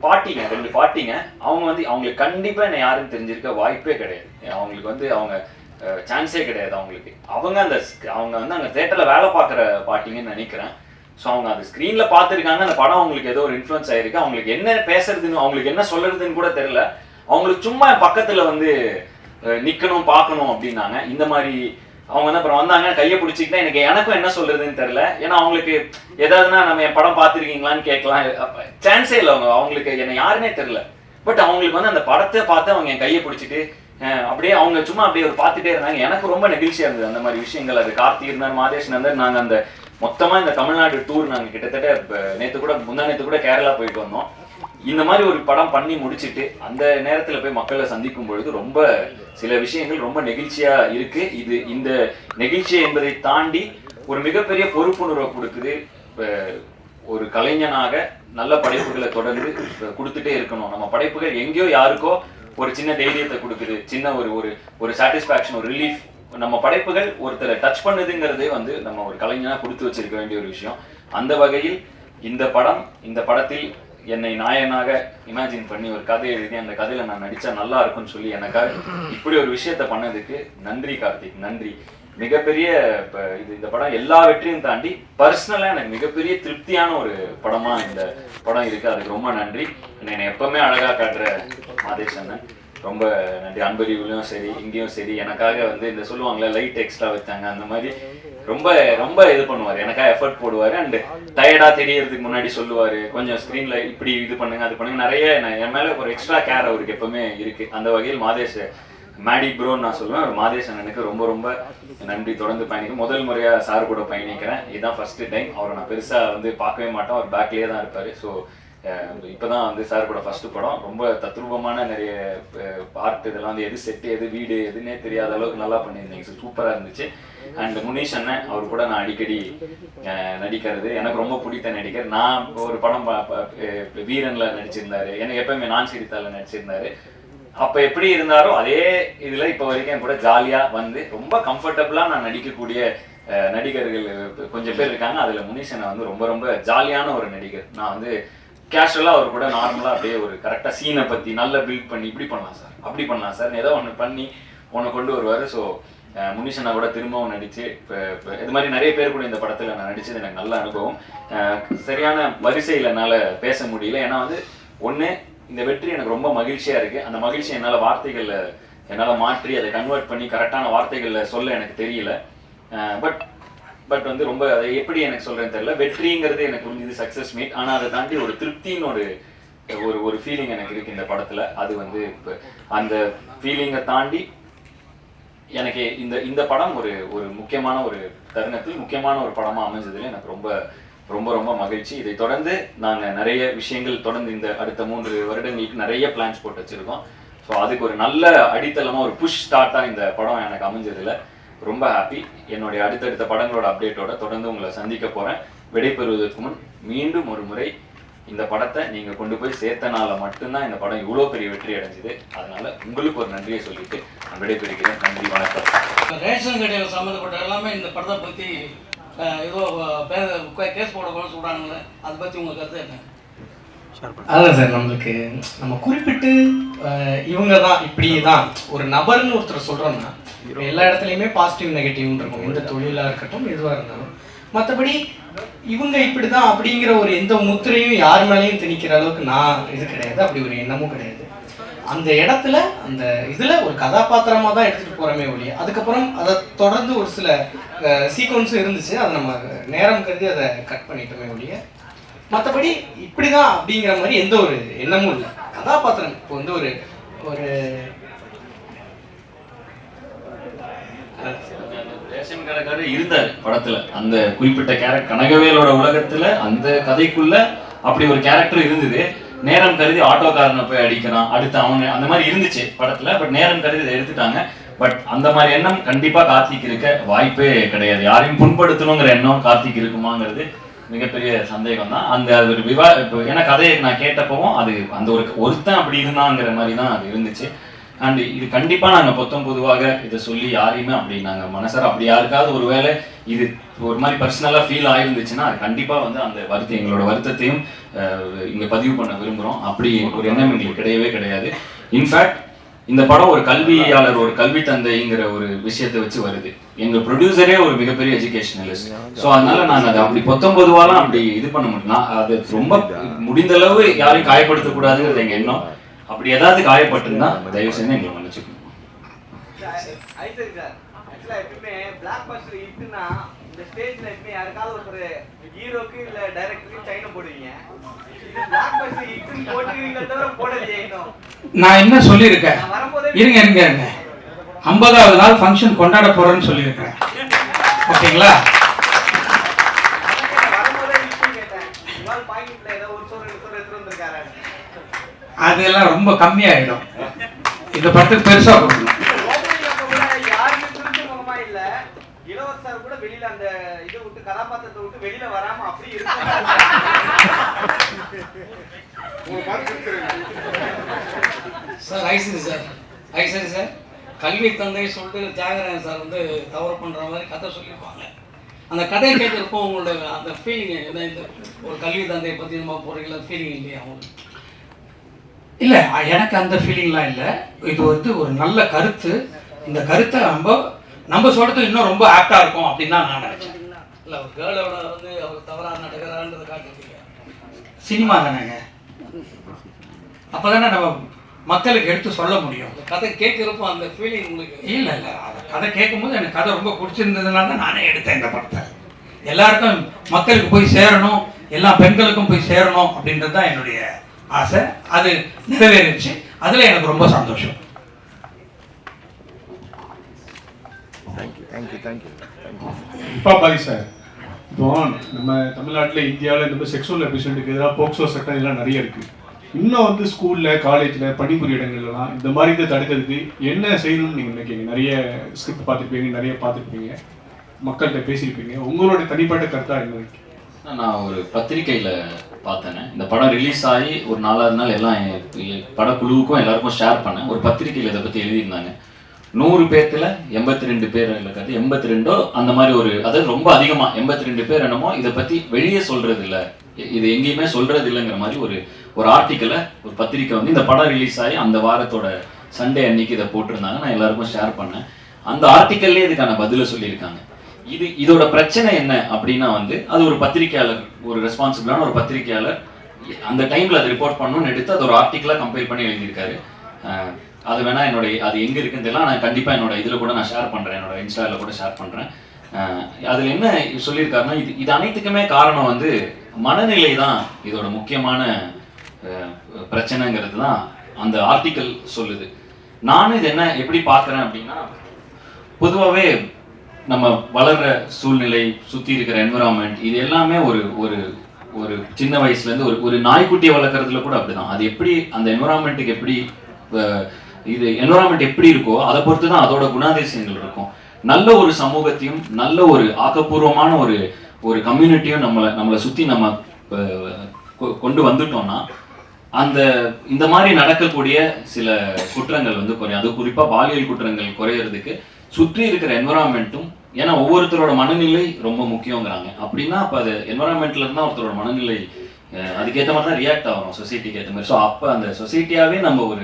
பாட்டிங்க அவங்க வந்து அவங்களுக்கு கண்டிப்பாக என்னை யாருன்னு தெரிஞ்சிருக்க வாய்ப்பே கிடையாது. அவங்களுக்கு வந்து அவங்க சான்ஸே கிடையாது. அவங்க வந்து அங்கே தியேட்டரில் வேலை பார்க்குற பாட்டிங்கன்னு நினைக்கிறேன். ஸோ அவங்க அந்த ஸ்க்ரீனில் பார்த்துருக்காங்க, அந்த படம் அவங்களுக்கு ஏதோ ஒரு இன்ஃப்ளூயன்ஸ் ஆகிருக்கு. அவங்களுக்கு என்ன பேசுறதுன்னு, அவங்களுக்கு என்ன சொல்றதுன்னு கூட தெரியல. அவங்களுக்கு சும்மா பக்கத்தில் வந்து நிற்கணும் பார்க்கணும் அப்படின்னாங்க. இந்த மாதிரி அவங்க வந்து அப்புறம் வந்தாங்க, கையை பிடிச்சிக்கிட்டா எனக்கும் என்ன சொல்றதுன்னு தெரியல. ஏன்னா அவங்களுக்கு ஏதாவதுனா நம்ம என் படம் பார்த்துருக்கீங்களான்னு கேட்கலாம், சான்ஸே இல்லை. அவங்களுக்கு என்ன யாருன்னே தெரியல. பட் அவங்களுக்கு வந்து அந்த படத்தை பார்த்து அவங்க என் கையை பிடிச்சிட்டு அப்படியே அவங்க சும்மா அப்படியே ஒரு பார்த்துட்டே இருந்தாங்க. எனக்கு ரொம்ப நெகிழ்ச்சியா இருந்தது அந்த மாதிரி விஷயங்கள். அது கார்த்தி இருந்தார், மாதேஷன் இருந்தார். நாங்கள் அந்த மொத்தமா இந்த தமிழ்நாடு டூர் நாங்கள் கிட்டத்தட்ட முந்தா நேற்று கூட கேரளா போயிட்டு வந்தோம். இந்த மாதிரி ஒரு படம் பண்ணி முடிச்சுட்டு அந்த நேரத்துல போய் மக்களை சந்திக்கும் பொழுது ரொம்ப சில விஷயங்கள் ரொம்ப நெகிழ்ச்சியா இருக்கு. இந்த நெகிழ்ச்சி என்பதை தாண்டி ஒரு மிகப்பெரிய பொறுப்புணர்வை கொடுக்குது. ஒரு கலைஞனாக நல்ல படைப்புகளை தொடர்ந்து கொடுத்துட்டே இருக்கணும். நம்ம படைப்புகள் எங்கேயோ யாருக்கோ ஒரு சின்ன தைரியத்தை கொடுக்குது, சின்ன ஒரு சாட்டிஸ்ஃபேக்ஷன், ஒரு ரிலீஃப். நம்ம படைப்புகள் ஒருத்தரை டச் பண்ணுதுங்கிறதே வந்து நம்ம ஒரு கலைஞனா கொடுத்து வச்சிருக்க வேண்டிய ஒரு விஷயம். அந்த வகையில் இந்த படத்தில் என்னை நாயனாக இமேஜின் பண்ணி ஒரு கதை எழுதி அந்த கதையில நான் நடிச்சா நல்லா இருக்கும்னு சொல்லி எனக்காக இப்படி ஒரு விஷயத்த பண்ணதுக்கு நன்றி கார்த்திக், நன்றி. மிகப்பெரிய இந்த படம் எல்லா வெற்றியும் தாண்டி பர்சனலா எனக்கு மிகப்பெரிய திருப்தியான ஒரு படமா இந்த படம் இருக்கு. அதுக்கு ரொம்ப நன்றி. என்னை எப்பவுமே அழகா காட்டுற மாதேஷ் அண்ணன் ரொம்ப நன்றி. அன்பறிவுலையும் சரி இங்கேயும் சரி எனக்காக வந்து இந்த சொல்லுவாங்களே லைட் எக்ஸ்ட்ரா வச்சாங்க, அந்த மாதிரி ரொம்ப ரொம்ப இது பண்ணுவார், எனக்காக எஃபர்ட் போடுவார். அண்ட் டயர்டாக தெரியறதுக்கு முன்னாடி சொல்லுவார், கொஞ்சம் ஸ்க்ரீனில் இப்படி இது பண்ணுங்க அது பண்ணுங்க, நிறைய என் மேலே ஒரு எக்ஸ்ட்ரா கேர் அவருக்கு எப்பவுமே இருக்குது. அந்த வகையில் மாதேஷ் மேடி ப்ரோன்னு நான் சொல்லுவேன். மாதேஷ் அண்ணனுக்கு ரொம்ப ரொம்ப நன்றி. தொடர்ந்து பயணிக்கும். முதல் முறையாக சார் கூட பயணிக்கிறேன். இதுதான் ஃபர்ஸ்ட் டைம். அவரை நான் பெருசாக வந்து பார்க்கவே மாட்டோம், அவர் பேக்லேயே தான் இருப்பார். ஸோ இப்போதான் வந்து சார் கூட ஃபர்ஸ்ட் படம். ரொம்ப தத்ரூபமான நிறைய ஆர்ட், இதெல்லாம் வந்து எது செட்டு எது வீடு எதுன்னே தெரியாத அளவுக்கு நல்லா பண்ணியிருந்தீங்க. சூப்பராக இருந்துச்சு. அண்ட் முனீஷ் அண்ணன், அவர் கூட நான் அடிக்கடி நடிக்கிறது எனக்கு ரொம்ப பிடித்த நடிகர். நான் ஒரு படம் வீரன்ல நடிச்சிருந்தாரு, எனக்கு எப்பவுமே நான் சிரித்தால நடிச்சிருந்தாரு. அப்போ எப்படி இருந்தாரோ அதே இதில் இப்போ வரைக்கும் என் கூட ஜாலியாக வந்து ரொம்ப கம்ஃபர்டபுளாக நான் நடிக்கக்கூடிய நடிகர்கள் கொஞ்சம் பேர் இருக்காங்க. அதில் முனீஷனை வந்து ரொம்ப ரொம்ப ஜாலியான ஒரு நடிகர். நான் வந்து கேஷுவலாக அவர் கூட நார்மலாக அப்படியே ஒரு கரெக்டாக சீனை பற்றி நல்லா பில்ட் பண்ணி இப்படி பண்ணலாம் சார் அப்படி பண்ணலாம் சார் ஏதோ ஒன்று பண்ணி ஒன்று கொண்டு வருவார். ஸோ முனிஷனா கூட திரும்பவும் நடிச்சு இப்போ இது மாதிரி நிறைய பேர் கூட இந்த படத்தில் நான் நடிச்சது எனக்கு நல்ல அனுபவம். சரியான வரிசையில் என்னால் பேச முடியல. ஏன்னா வந்து ஒன்று, இந்த வெற்றி எனக்கு ரொம்ப மகிழ்ச்சியாக இருக்குது. அந்த மகிழ்ச்சி என்னால் வார்த்தைகளில் என்னால் மாற்றி அதை கன்வெர்ட் பண்ணி கரெக்டான வார்த்தைகளில் சொல்ல எனக்கு தெரியல. பட் வந்து ரொம்ப அதை எப்படி எனக்கு சொல்கிறேன்னு தெரியல. வெற்றிங்கிறது எனக்கு புரிஞ்சுது, சக்ஸஸ் மீட். ஆனால் அதை தாண்டி ஒரு திருப்தின்னு ஒரு ஃபீலிங் எனக்கு இருக்குது இந்த படத்தில். அது வந்து இப்போ அந்த ஃபீலிங்கை தாண்டி எனக்கு இந்த படம் ஒரு முக்கியமான ஒரு தருணத்தில் முக்கியமான ஒரு படமாக அமைஞ்சதுல எனக்கு ரொம்ப ரொம்ப ரொம்ப மகிழ்ச்சி. இதை தொடர்ந்து நாங்கள் நிறைய விஷயங்கள் தொடர்ந்து இந்த அடுத்த 3 வருடங்களுக்கு நிறைய பிளான்ஸ் போட்டு வச்சுருக்கோம். ஸோ அதுக்கு ஒரு நல்ல அடித்தளமாக ஒரு புஷ் ஸ்டார்ட்டாக இந்த படம் எனக்கு அமைஞ்சதில் ரொம்ப ஹாப்பி. என்னுடைய அடுத்தடுத்த படங்களோட அப்டேட்டோட தொடர்ந்து உங்களை சந்திக்க போகிறேன். விடைபெறுவதற்கு முன் மீண்டும் ஒரு முறை இந்த படத்தை நீங்கள் கொண்டு போய் சேர்த்தனால மட்டும்தான் இந்த படம் இவ்வளோ பெரிய வெற்றி அடைஞ்சுது. அதனால உங்களுக்கு ஒரு நன்றியை சொல்லிட்டு நான் விடைபெறுகிறேன். நன்றி, வணக்கம். ரேஷன் கடையில் சம்மந்தப்பட்ட எல்லாமே இந்த படத்தை பற்றி ஏதோ கேஸ் போடக்கூடாதுன்னு சொல்கிறாங்களே, அதை பற்றி உங்கள் கருத்து என்ன? அதான் சார், நம்ம குறிப்பிட்டு இவங்க தான் இப்படி தான் ஒரு நபர்னு ஒருத்தர் சொல்கிறோம்னா எல்லா இடத்துலையுமே பாசிட்டிவ் நெகட்டிவ்னு இருக்கும், எந்த தொழிலாக இருக்கட்டும் எதுவாக இருந்தாலும். மற்றபடி இவங்க இப்படி தான் அப்படிங்கிற ஒரு எந்த முத்திரையும் யார் மேலேயும் திணிக்கிற அளவுக்கு நான் இது கிடையாது, அப்படி ஒரு எண்ணமும் கிடையாது. அந்த இடத்துல அந்த இதில் ஒரு கதாபாத்திரமாக தான் எடுத்துகிட்டு போகிறோமே ஒழிய அதுக்கப்புறம் அதை தொடர்ந்து ஒரு சில சீக்வன்ஸும் இருந்துச்சு, அதை நம்ம நேரம் கருதி அதை கட் பண்ணிட்டோமே ஒழிய மற்றபடி இப்படி தான் அப்படிங்கிற மாதிரி எந்த ஒரு எண்ணமும் இல்லை. கதாபாத்திரம் இப்போ வந்து ஒரு ரேஷன் கடைக்காரர் இருந்தார் படத்துல. அந்த குறிப்பிட்ட கேரக்டர் கனகவேலோட உலகத்துல அந்த கதைக்குள்ள அப்படி ஒரு கேரக்டர் இருந்தது. நேரம் கருதி ஆட்டோக்காரனை போய் அடிக்கிறான், அடுத்து அவன் அந்த மாதிரி இருந்துச்சு படத்துல. பட் நேரம் கருதி இதை எடுத்துட்டாங்க. பட் அந்த மாதிரி எண்ணம் கண்டிப்பா கார்த்திக் இருக்க வாய்ப்பே கிடையாது. யாரையும் புண்படுத்தணுங்கிற எண்ணம் கார்த்திக் இருக்குமாங்கிறது மிகப்பெரிய சந்தேகம் தான். அந்த அது ஒரு இப்போ ஏன்னா கதையை நான் கேட்டப்பவும் அது அந்த ஒருத்தன் அப்படி இருந்தாங்கிற மாதிரி தான் அது இருந்துச்சு. அண்ட் இது கண்டிப்பாக நாங்கள் பொதுவாக இதை சொல்லி யாரையுமே அப்படி நாங்கள் மனசார அப்படி யாருக்காவது ஒரு வேளை இது ஒரு மாதிரி பர்சனலாக ஃபீல் ஆயிருந்துச்சுன்னா அது கண்டிப்பாக வந்து அந்த எங்களோட வருத்தத்தையும் இங்கே பதிவு பண்ண விரும்புகிறோம். அப்படி ஒரு எண்ணம் எங்களுக்கு கிடையவே கிடையாது. இன்ஃபேக்ட் இந்த படம் ஒரு கல்வியாளர் ஒரு கல்வி தந்தைங்கிற ஒரு விஷயத்தை வச்சு வருது. எங்கள் ப்ரொடியூசரே ஒரு மிகப்பெரிய எஜுகேஷனலிஸ்ட். ஸோ அதனால நாங்கள் அதை அப்படி பொதுவாலாம் அப்படி இது பண்ண முடியும். அது ரொம்ப முடிந்த அளவு யாரையும் காயப்படுத்தக்கூடாதுங்கிறது எங்கள் எண்ணம். அப்படி ஏதாவது காயப்பட்டிருந்தா தயவு செஞ்சு எங்களை மன்னிச்சுக்கணும். எப்பவுமே பிளாக் பஸ்டர் ஹிட்னா இந்த ஸ்டேஜ்ல எப்பவுமே யாருக்காவது ஒரு ஹீரோக்கு இல்ல டைரக்டருக்கு சைனை போடுவீங்க. இது பிளாக் பஸ்டர் ஹிட்னு போட்டுக்கிறீங்களே தவிர போடலையே இன்னும். நான் என்ன சொல்லியிருக்கேன், இருங்க 50வது நாள் ஃபங்க்ஷன் கொண்டாட போறேன்னு சொல்லியிருக்கேன். ஓகேங்களா? அதெல்லாம் ரொம்ப கம்மியாயிடும். இந்த படத்துக்கு பெருசா கொடுக்கணும். யாருமே திருச்சி முகமா இல்ல, இளவரசர் கூட வெளியில அந்த இதை விட்டு கதாபாத்திரத்தை விட்டு வெளியில வராம அப்படி இருக்கு. சார் ஐசரி சார் கல்வி தந்தை சொல்லிட்டு தியாகராஜன் சார் வந்து தவறு பண்ற மாதிரி கதை சொல்லியிருப்பாங்க. அந்த கதையை கேட்டிருப்போம். உங்களோட அந்த ஃபீலிங் என்ன? இந்த ஒரு கல்வி தந்தையை பற்றி நம்ம போகிறீங்களா, ஃபீலிங் இல்லையா உங்களுக்கு? இல்லை, எனக்கு அந்த ஃபீலிங்லாம் இல்லை. இது வந்து ஒரு நல்ல கருத்து. இந்த கருத்தை நம்ம சொல்கிறது இன்னும் ரொம்ப ஆப்டாக இருக்கும் அப்படின்னு தான் நான் நினச்சேன். இல்லை, ஒரு கேர்ளோட வந்து அவர் தவறாக நடக்கிறான்றதை காட்டுறீங்க. சினிமா தானேங்க, அப்போ தானே நம்ம மக்களுக்கு எடுத்து சொல்ல முடியும். கதை கேட்குறப்போ அந்த ஃபீலிங் உங்களுக்கு இல்லை அந்த கதை கேட்கும்போது எனக்கு கதை ரொம்ப பிடிச்சிருந்ததுனால தான் நானே எடுத்தேன் இந்த படத்தை. எல்லாருக்கும் மக்களுக்கு போய் சேரணும், எல்லா பெண்களுக்கும் போய் சேரணும் அப்படின்றது தான் என்னுடைய ஆசை. அது நிறைவேறிச்சு. அதில் எனக்கு ரொம்ப சந்தோஷம். பாதி சார், இப்போ நம்ம தமிழ்நாட்டில் இந்தியாவில் இந்த மாதிரி செக்ஷுவல் அபியூஸ்மெண்ட்டுக்கு எதிராக போக்சோ சட்டம் இதெல்லாம் நிறைய இருக்குது. இன்னும் வந்து ஸ்கூலில் காலேஜில் பணிபுரிய இடங்கள்லாம் இந்த மாதிரி இதை தடுக்கிறதுக்கு என்ன செய்யணும்னு நீங்கள் நினைக்கிறீங்க? நிறைய ஸ்கிரிப்ட் பார்த்துருப்பீங்க, நிறைய பார்த்துருப்பீங்க, மக்கள்கிட்ட பேசியிருப்பீங்க. உங்களோட தனிப்பட்ட கருத்தாக என்ன? நான் ஒரு பத்திரிக்கையில் பார்த்தேன். இந்த படம் ரிலீஸ் ஆகி ஒரு 4வது நாள் எல்லாம் படக்குழுவுக்கும் எல்லாருக்கும் ஷேர் பண்ணேன். ஒரு பத்திரிக்கையில் இதை பற்றி எழுதியிருந்தாங்க. 100 பேர்த்துல 82 பேர் இருக்கிறது, 82 அந்த மாதிரி ஒரு, அதாவது ரொம்ப அதிகமாக 82 பேர் என்னமோ இதை பற்றி வெளியே சொல்றது இல்லை, இது எங்கேயுமே சொல்றது இல்லைங்கிற மாதிரி ஒரு ஆர்டிக்கலை ஒரு பத்திரிக்கை வந்து இந்த படம் ரிலீஸ் ஆகி அந்த வாரத்தோட சண்டே அன்னைக்கு இதை போட்டிருந்தாங்க. நான் எல்லாருக்கும் ஷேர் பண்ணேன். அந்த ஆர்டிக்கல்லே இதுக்கான பதிலை சொல்லியிருக்காங்க. இதோட பிரச்சனை என்ன அப்படின்னா வந்து அது ஒரு பத்திரிக்கையாளர், ஒரு ரெஸ்பான்சிபிளான ஒரு பத்திரிக்கையாளர் அந்த டைம்ல அதை ரிப்போர்ட் பண்ணணும்னு எடுத்து அது ஒரு ஆர்டிக்கலா கம்பைல் பண்ணி எழுதியிருக்காரு. அது வேணா அது எங்க இருக்குன்னு தெரியல, நான் கண்டிப்பா என்னோட இதுல கூட நான் ஷேர் பண்றேன், என்னோட இன்ஸ்டால கூட ஷேர் பண்றேன். அதுல என்ன சொல்லியிருக்காருன்னா, இது அனைத்துக்குமே காரணம் வந்து மனநிலை தான் இதோட முக்கியமான பிரச்சனைங்கிறது தான் அந்த ஆர்டிக்கல் சொல்லுது. நானும் இது என்ன எப்படி பார்க்குறேன் அப்படின்னா, பொதுவாகவே நம்ம வளர்ற சூழ்நிலை, சுற்றி இருக்கிற என்விரான்மெண்ட், இது எல்லாமே ஒரு சின்ன வயசுலேருந்து ஒரு நாய்க்குட்டியை வளர்க்குறதுல கூட அப்படிதான். அது எப்படி அந்த என்விரான்மெண்ட்டுக்கு எப்படி இது என்விரான்மெண்ட் எப்படி இருக்கோ அதை பொறுத்து தான் அதோட குணாதிசயங்கள் இருக்கும். நல்ல ஒரு சமூகத்தையும் நல்ல ஒரு ஆக்கப்பூர்வமான ஒரு கம்யூனிட்டியும் நம்மளை சுற்றி நம்ம கொண்டு வந்துட்டோம்னா இந்த மாதிரி நடக்கக்கூடிய சில குற்றங்கள் வந்து குறையும். அது குறிப்பாக பாலியல் குற்றங்கள் குறையிறதுக்கு சுற்றி இருக்கிற என்விரான்மெண்ட்டும், ஏன்னா ஒவ்வொருத்தரோட மனநிலை ரொம்ப முக்கியங்கிறாங்க. அப்படின்னா அப்போ அது என்விரான்மெண்ட்ல இருந்தால் ஒருத்தரோட மனநிலை அதுக்கேற்ற மாதிரி தான் ரியாக்ட் ஆகிறோம், சொசைட்டிக்கு ஏற்ற மாதிரி. ஸோ அப்போ அந்த சொசைட்டியாகவே நம்ம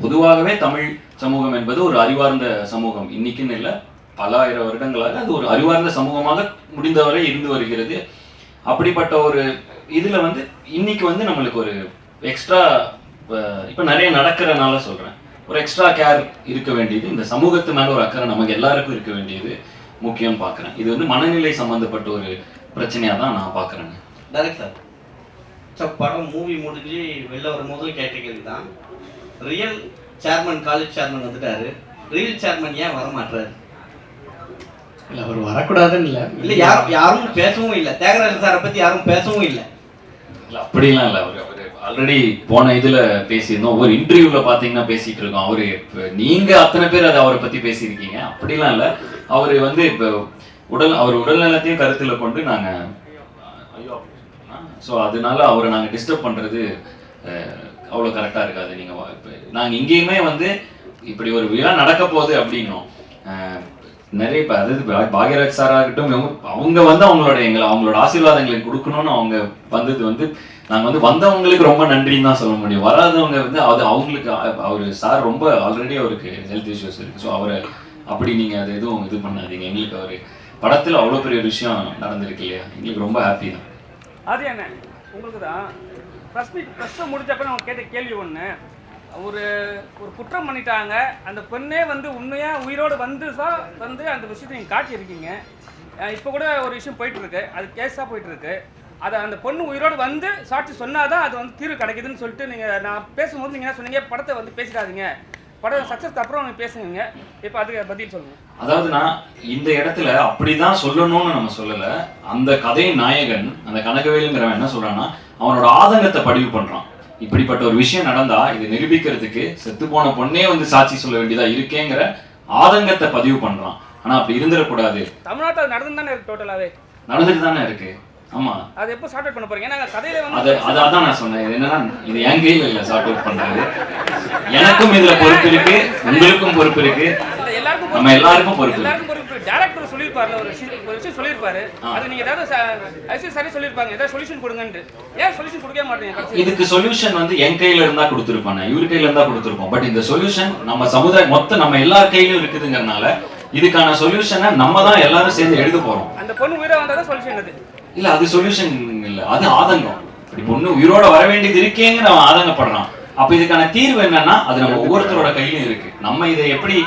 பொதுவாகவே தமிழ் சமூகம் என்பது ஒரு அறிவார்ந்த சமூகம். இன்னைக்குன்னு இல்லை, பல ஆயிரம் வருடங்களாக அது ஒரு அறிவார்ந்த சமூகமாக முடிந்தவரை இருந்து வருகிறது. அப்படிப்பட்ட ஒரு இதில் வந்து இன்னைக்கு வந்து நம்மளுக்கு ஒரு எக்ஸ்ட்ரா இப்போ நிறைய நடக்கிறனால சொல்கிறேன், ஒரு எக்ஸ்ட்ரா கேர் இருக்க வேண்டியது, இந்த சமூகத்து மேலே ஒரு அக்கறை நமக்கு எல்லாருக்கும் இருக்க வேண்டியது முக்கியம் பார்க்குறேன். இது வந்து மனநிலை சம்மந்தப்பட்ட ஒரு பிரச்சனையாக தான் நான் பார்க்குறேங்க. டைரக்ட் சார், படம் மூவி முடிஞ்சு வெளில வரும்போது கேட்டீங்க தான், ரியல் சேர்மன் காலேஜ் சேர்மன் வந்துட்டாரு, ரியல் சேர்மன் ஏன் வரமாட்டாரு? இல்லை, அவர் வரக்கூடாதுன்னு இல்லை, யாரும் பேசவும் இல்லை, தியாகராஜன் சாரை பற்றி யாரும் பேசவும் இல்லை. இல்லை அப்படிலாம் இல்லை, அவர் ஆல்ரெடி போன இதில் பேசியிருந்தோம், ஒரு இன்டர்வியூவில் பார்த்தீங்கன்னா பேசிகிட்டு இருக்கோம். நீங்கள் அத்தனை பேர் அதை அவரை பற்றி பேசியிருக்கீங்க. அப்படிலாம் இல்லை, அவர் வந்து இப்போ அவர் உடல்நலத்தையும் கருத்தில் கொண்டு நாங்கள் ஸோ அதனால அவரை நாங்கள் டிஸ்டர்ப் பண்ணுறது அவ்வளோ கரெக்டாக இருக்காது. நீங்கள் இப்போ நாங்கள் இங்கேயுமே வந்து இப்படி ஒரு விழா நடக்க போகுது அப்படின்னோம், நிறைய இப்போ அதாவது பாக்யராஜ் சாராகட்டும் அவங்க வந்து அவங்களோட ஆசீர்வாதங்களை கொடுக்கணும்னு அவங்க வந்தது வந்து நாங்கள் வந்து வந்தவங்களுக்கு ரொம்ப நன்றின்னு தான் சொல்ல முடியும். வராதவங்க வந்து அவங்களுக்கு அவர் சார் ரொம்ப ஆல்ரெடி அவருக்கு ஹெல்த் இஷ்யூஸ் இருக்குது. ஸோ அவரை அப்படி நீங்கள் அது எதுவும் இது பண்ணாதீங்க. எங்களுக்கு அவர் படத்தில் அவ்வளோ பெரிய ஒரு விஷயம் நடந்திருக்கு இல்லையா, எங்களுக்கு ரொம்ப ஹாப்பி தான். அது என்ன உங்களுக்கு தான் ப்ரெஸ்ஸை முடிச்சப்ப அவங்க கேட்ட கேள்வி ஒன்று, ஒரு குற்றம் பண்ணிட்டாங்க, அந்த பெண்ணே வந்து உண்மையாக உயிரோடு வந்து அந்த விஷயத்தை நீங்கள் காட்டியிருக்கீங்க. இப்போ கூட ஒரு விஷயம் போயிட்டுருக்கு, அது கேஸாக போயிட்டுருக்கு. அதை அந்த பொண்ணு உயிரோடு வந்து சாட்சி சொன்னால் தான் அது வந்து தீர்வு கிடைக்குதுன்னு சொல்லிட்டு நீங்கள் நான் பேசும்போது நீங்கள் என்ன சொன்னீங்க, படத்தை வந்து பேசிடாதீங்க, படம் சக்ஸஸ்க்கு அப்புறம் நீங்கள் பேசுங்க. இப்போ அதுக்கு பதில் சொல்லுங்கள். அதாவது நான் இந்த இடத்துல அப்படிதான் சொல்லணும்னு நம்ம சொல்லலை. அந்த கதையின் நாயகன் அந்த கனகவேலுங்கிறவன் என்ன சொல்றான்னா, அவனோட ஆதங்கத்தை பதிவு பண்றான். இப்படிப்பட்ட ஒரு விஷயம் நடந்தா இது நிரூபிக்கிறதுக்கு செத்து போன பொண்ணே வந்து சாட்சி சொல்ல வேண்டியதா இருக்கேங்கிற ஆதங்கத்தை பதிவு பண்றான். ஆனா அப்படி இருந்துடக்கூடாது. தமிழ்நாட்டில் நடந்து தானே இருக்கு, டோட்டலாவே நடந்துட்டு தானே இருக்கு. ஆமா, அது எப்போ சார்ட் அவுட் பண்ண போறீங்க? ஏன்னா கதையில வந்து அதான் நான் சொன்னேன், என்னன்னா இது என் கையில் இல்லை சார்ட் அவுட் பண்றது. எனக்கும் இதுல பொறுப்பு இருக்கு, உங்களுக்கும் பொறுப்பு இருக்கு, நம்ம எல்லாருக்கும் பொறுப்பு இருக்கு. டைரக்டர் சொல்லியிருப்பாரு, ஒரு விஷயம் சொல்லியிருப்பாரு, அது நீங்க ஏதாவது சரி சொல்லியிருப்பாங்க, ஏதாவது சொல்யூஷன் கொடுங்கன்னு. ஏன் சொல்யூஷன் கொடுக்க மாட்டீங்க? இதுக்கு சொல்யூஷன் வந்து என் கையில இருந்தா கொடுத்துருப்பானே, இவர் கையில இருந்தா கொடுத்துருப்போம். பட் இந்த சொல்யூஷன் நம்ம சமுதாயம் மொத்தம் நம்ம எல்லார் கையிலும் இருக்குதுங்கிறதுனால இதுக்கான சொல்யூஷனை நம்ம தான் எல்லாரும் சேர்ந்து எழுத போறோம். அந்த பொண்ணு உயிரை வந்தாதான் சொல்யூஷன். அது இல்ல, அது சொல்யூஷன் இல்ல, அது ஆதங்கம். இப்படி பொண்ணு உயிரோட வர வேண்டியது இருக்கேங்கிற அவன் ஆதங்கப்படுறான். அப்ப இதுக்கான தீர்வு என்னன்னா அது நம்ம ஒவ்வொருத்தரோட கையிலும் இருக்கு. நம்ம இதை எப்படி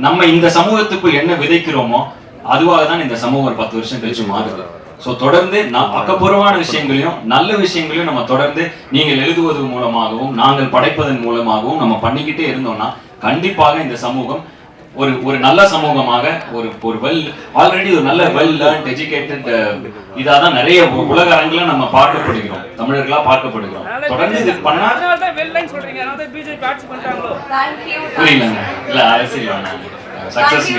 நம்ம இந்த சமூகத்துக்குள் என்ன விதைக்கிறோமோ அதுவாக தான் இந்த சமூகம் ஒரு 10 வருஷம் கழிச்சு மாறுது. ஸோ தொடர்ந்து ஆக்கப்பூர்வமான விஷயங்களையும் நல்ல விஷயங்களையும் நம்ம தொடர்ந்து நீங்கள் எழுதுவது மூலமாகவும் நாங்கள் படைப்பதன் மூலமாகவும் நம்ம பண்ணிக்கிட்டே இருந்தோம்னா கண்டிப்பாக இந்த சமூகம் ஒரு நல்ல சமூகமாக ஒரு ஆல்ரெடி ஒரு நல்ல வெல் லேர்ன்ட் எஜுகேட்டட் இதாக தான் நிறைய உலக அரங்குல நம்ம பார்க்கப்படுகிறோம், தமிழர்களா பார்க்கப்படுகிறோம். தொடர்ந்து இது பண்ணா பிஜேபி ஆட்சி பண்றாங்களோ புரியலங்க. இல்ல அரசியல் வேணாம். சக்சஸ்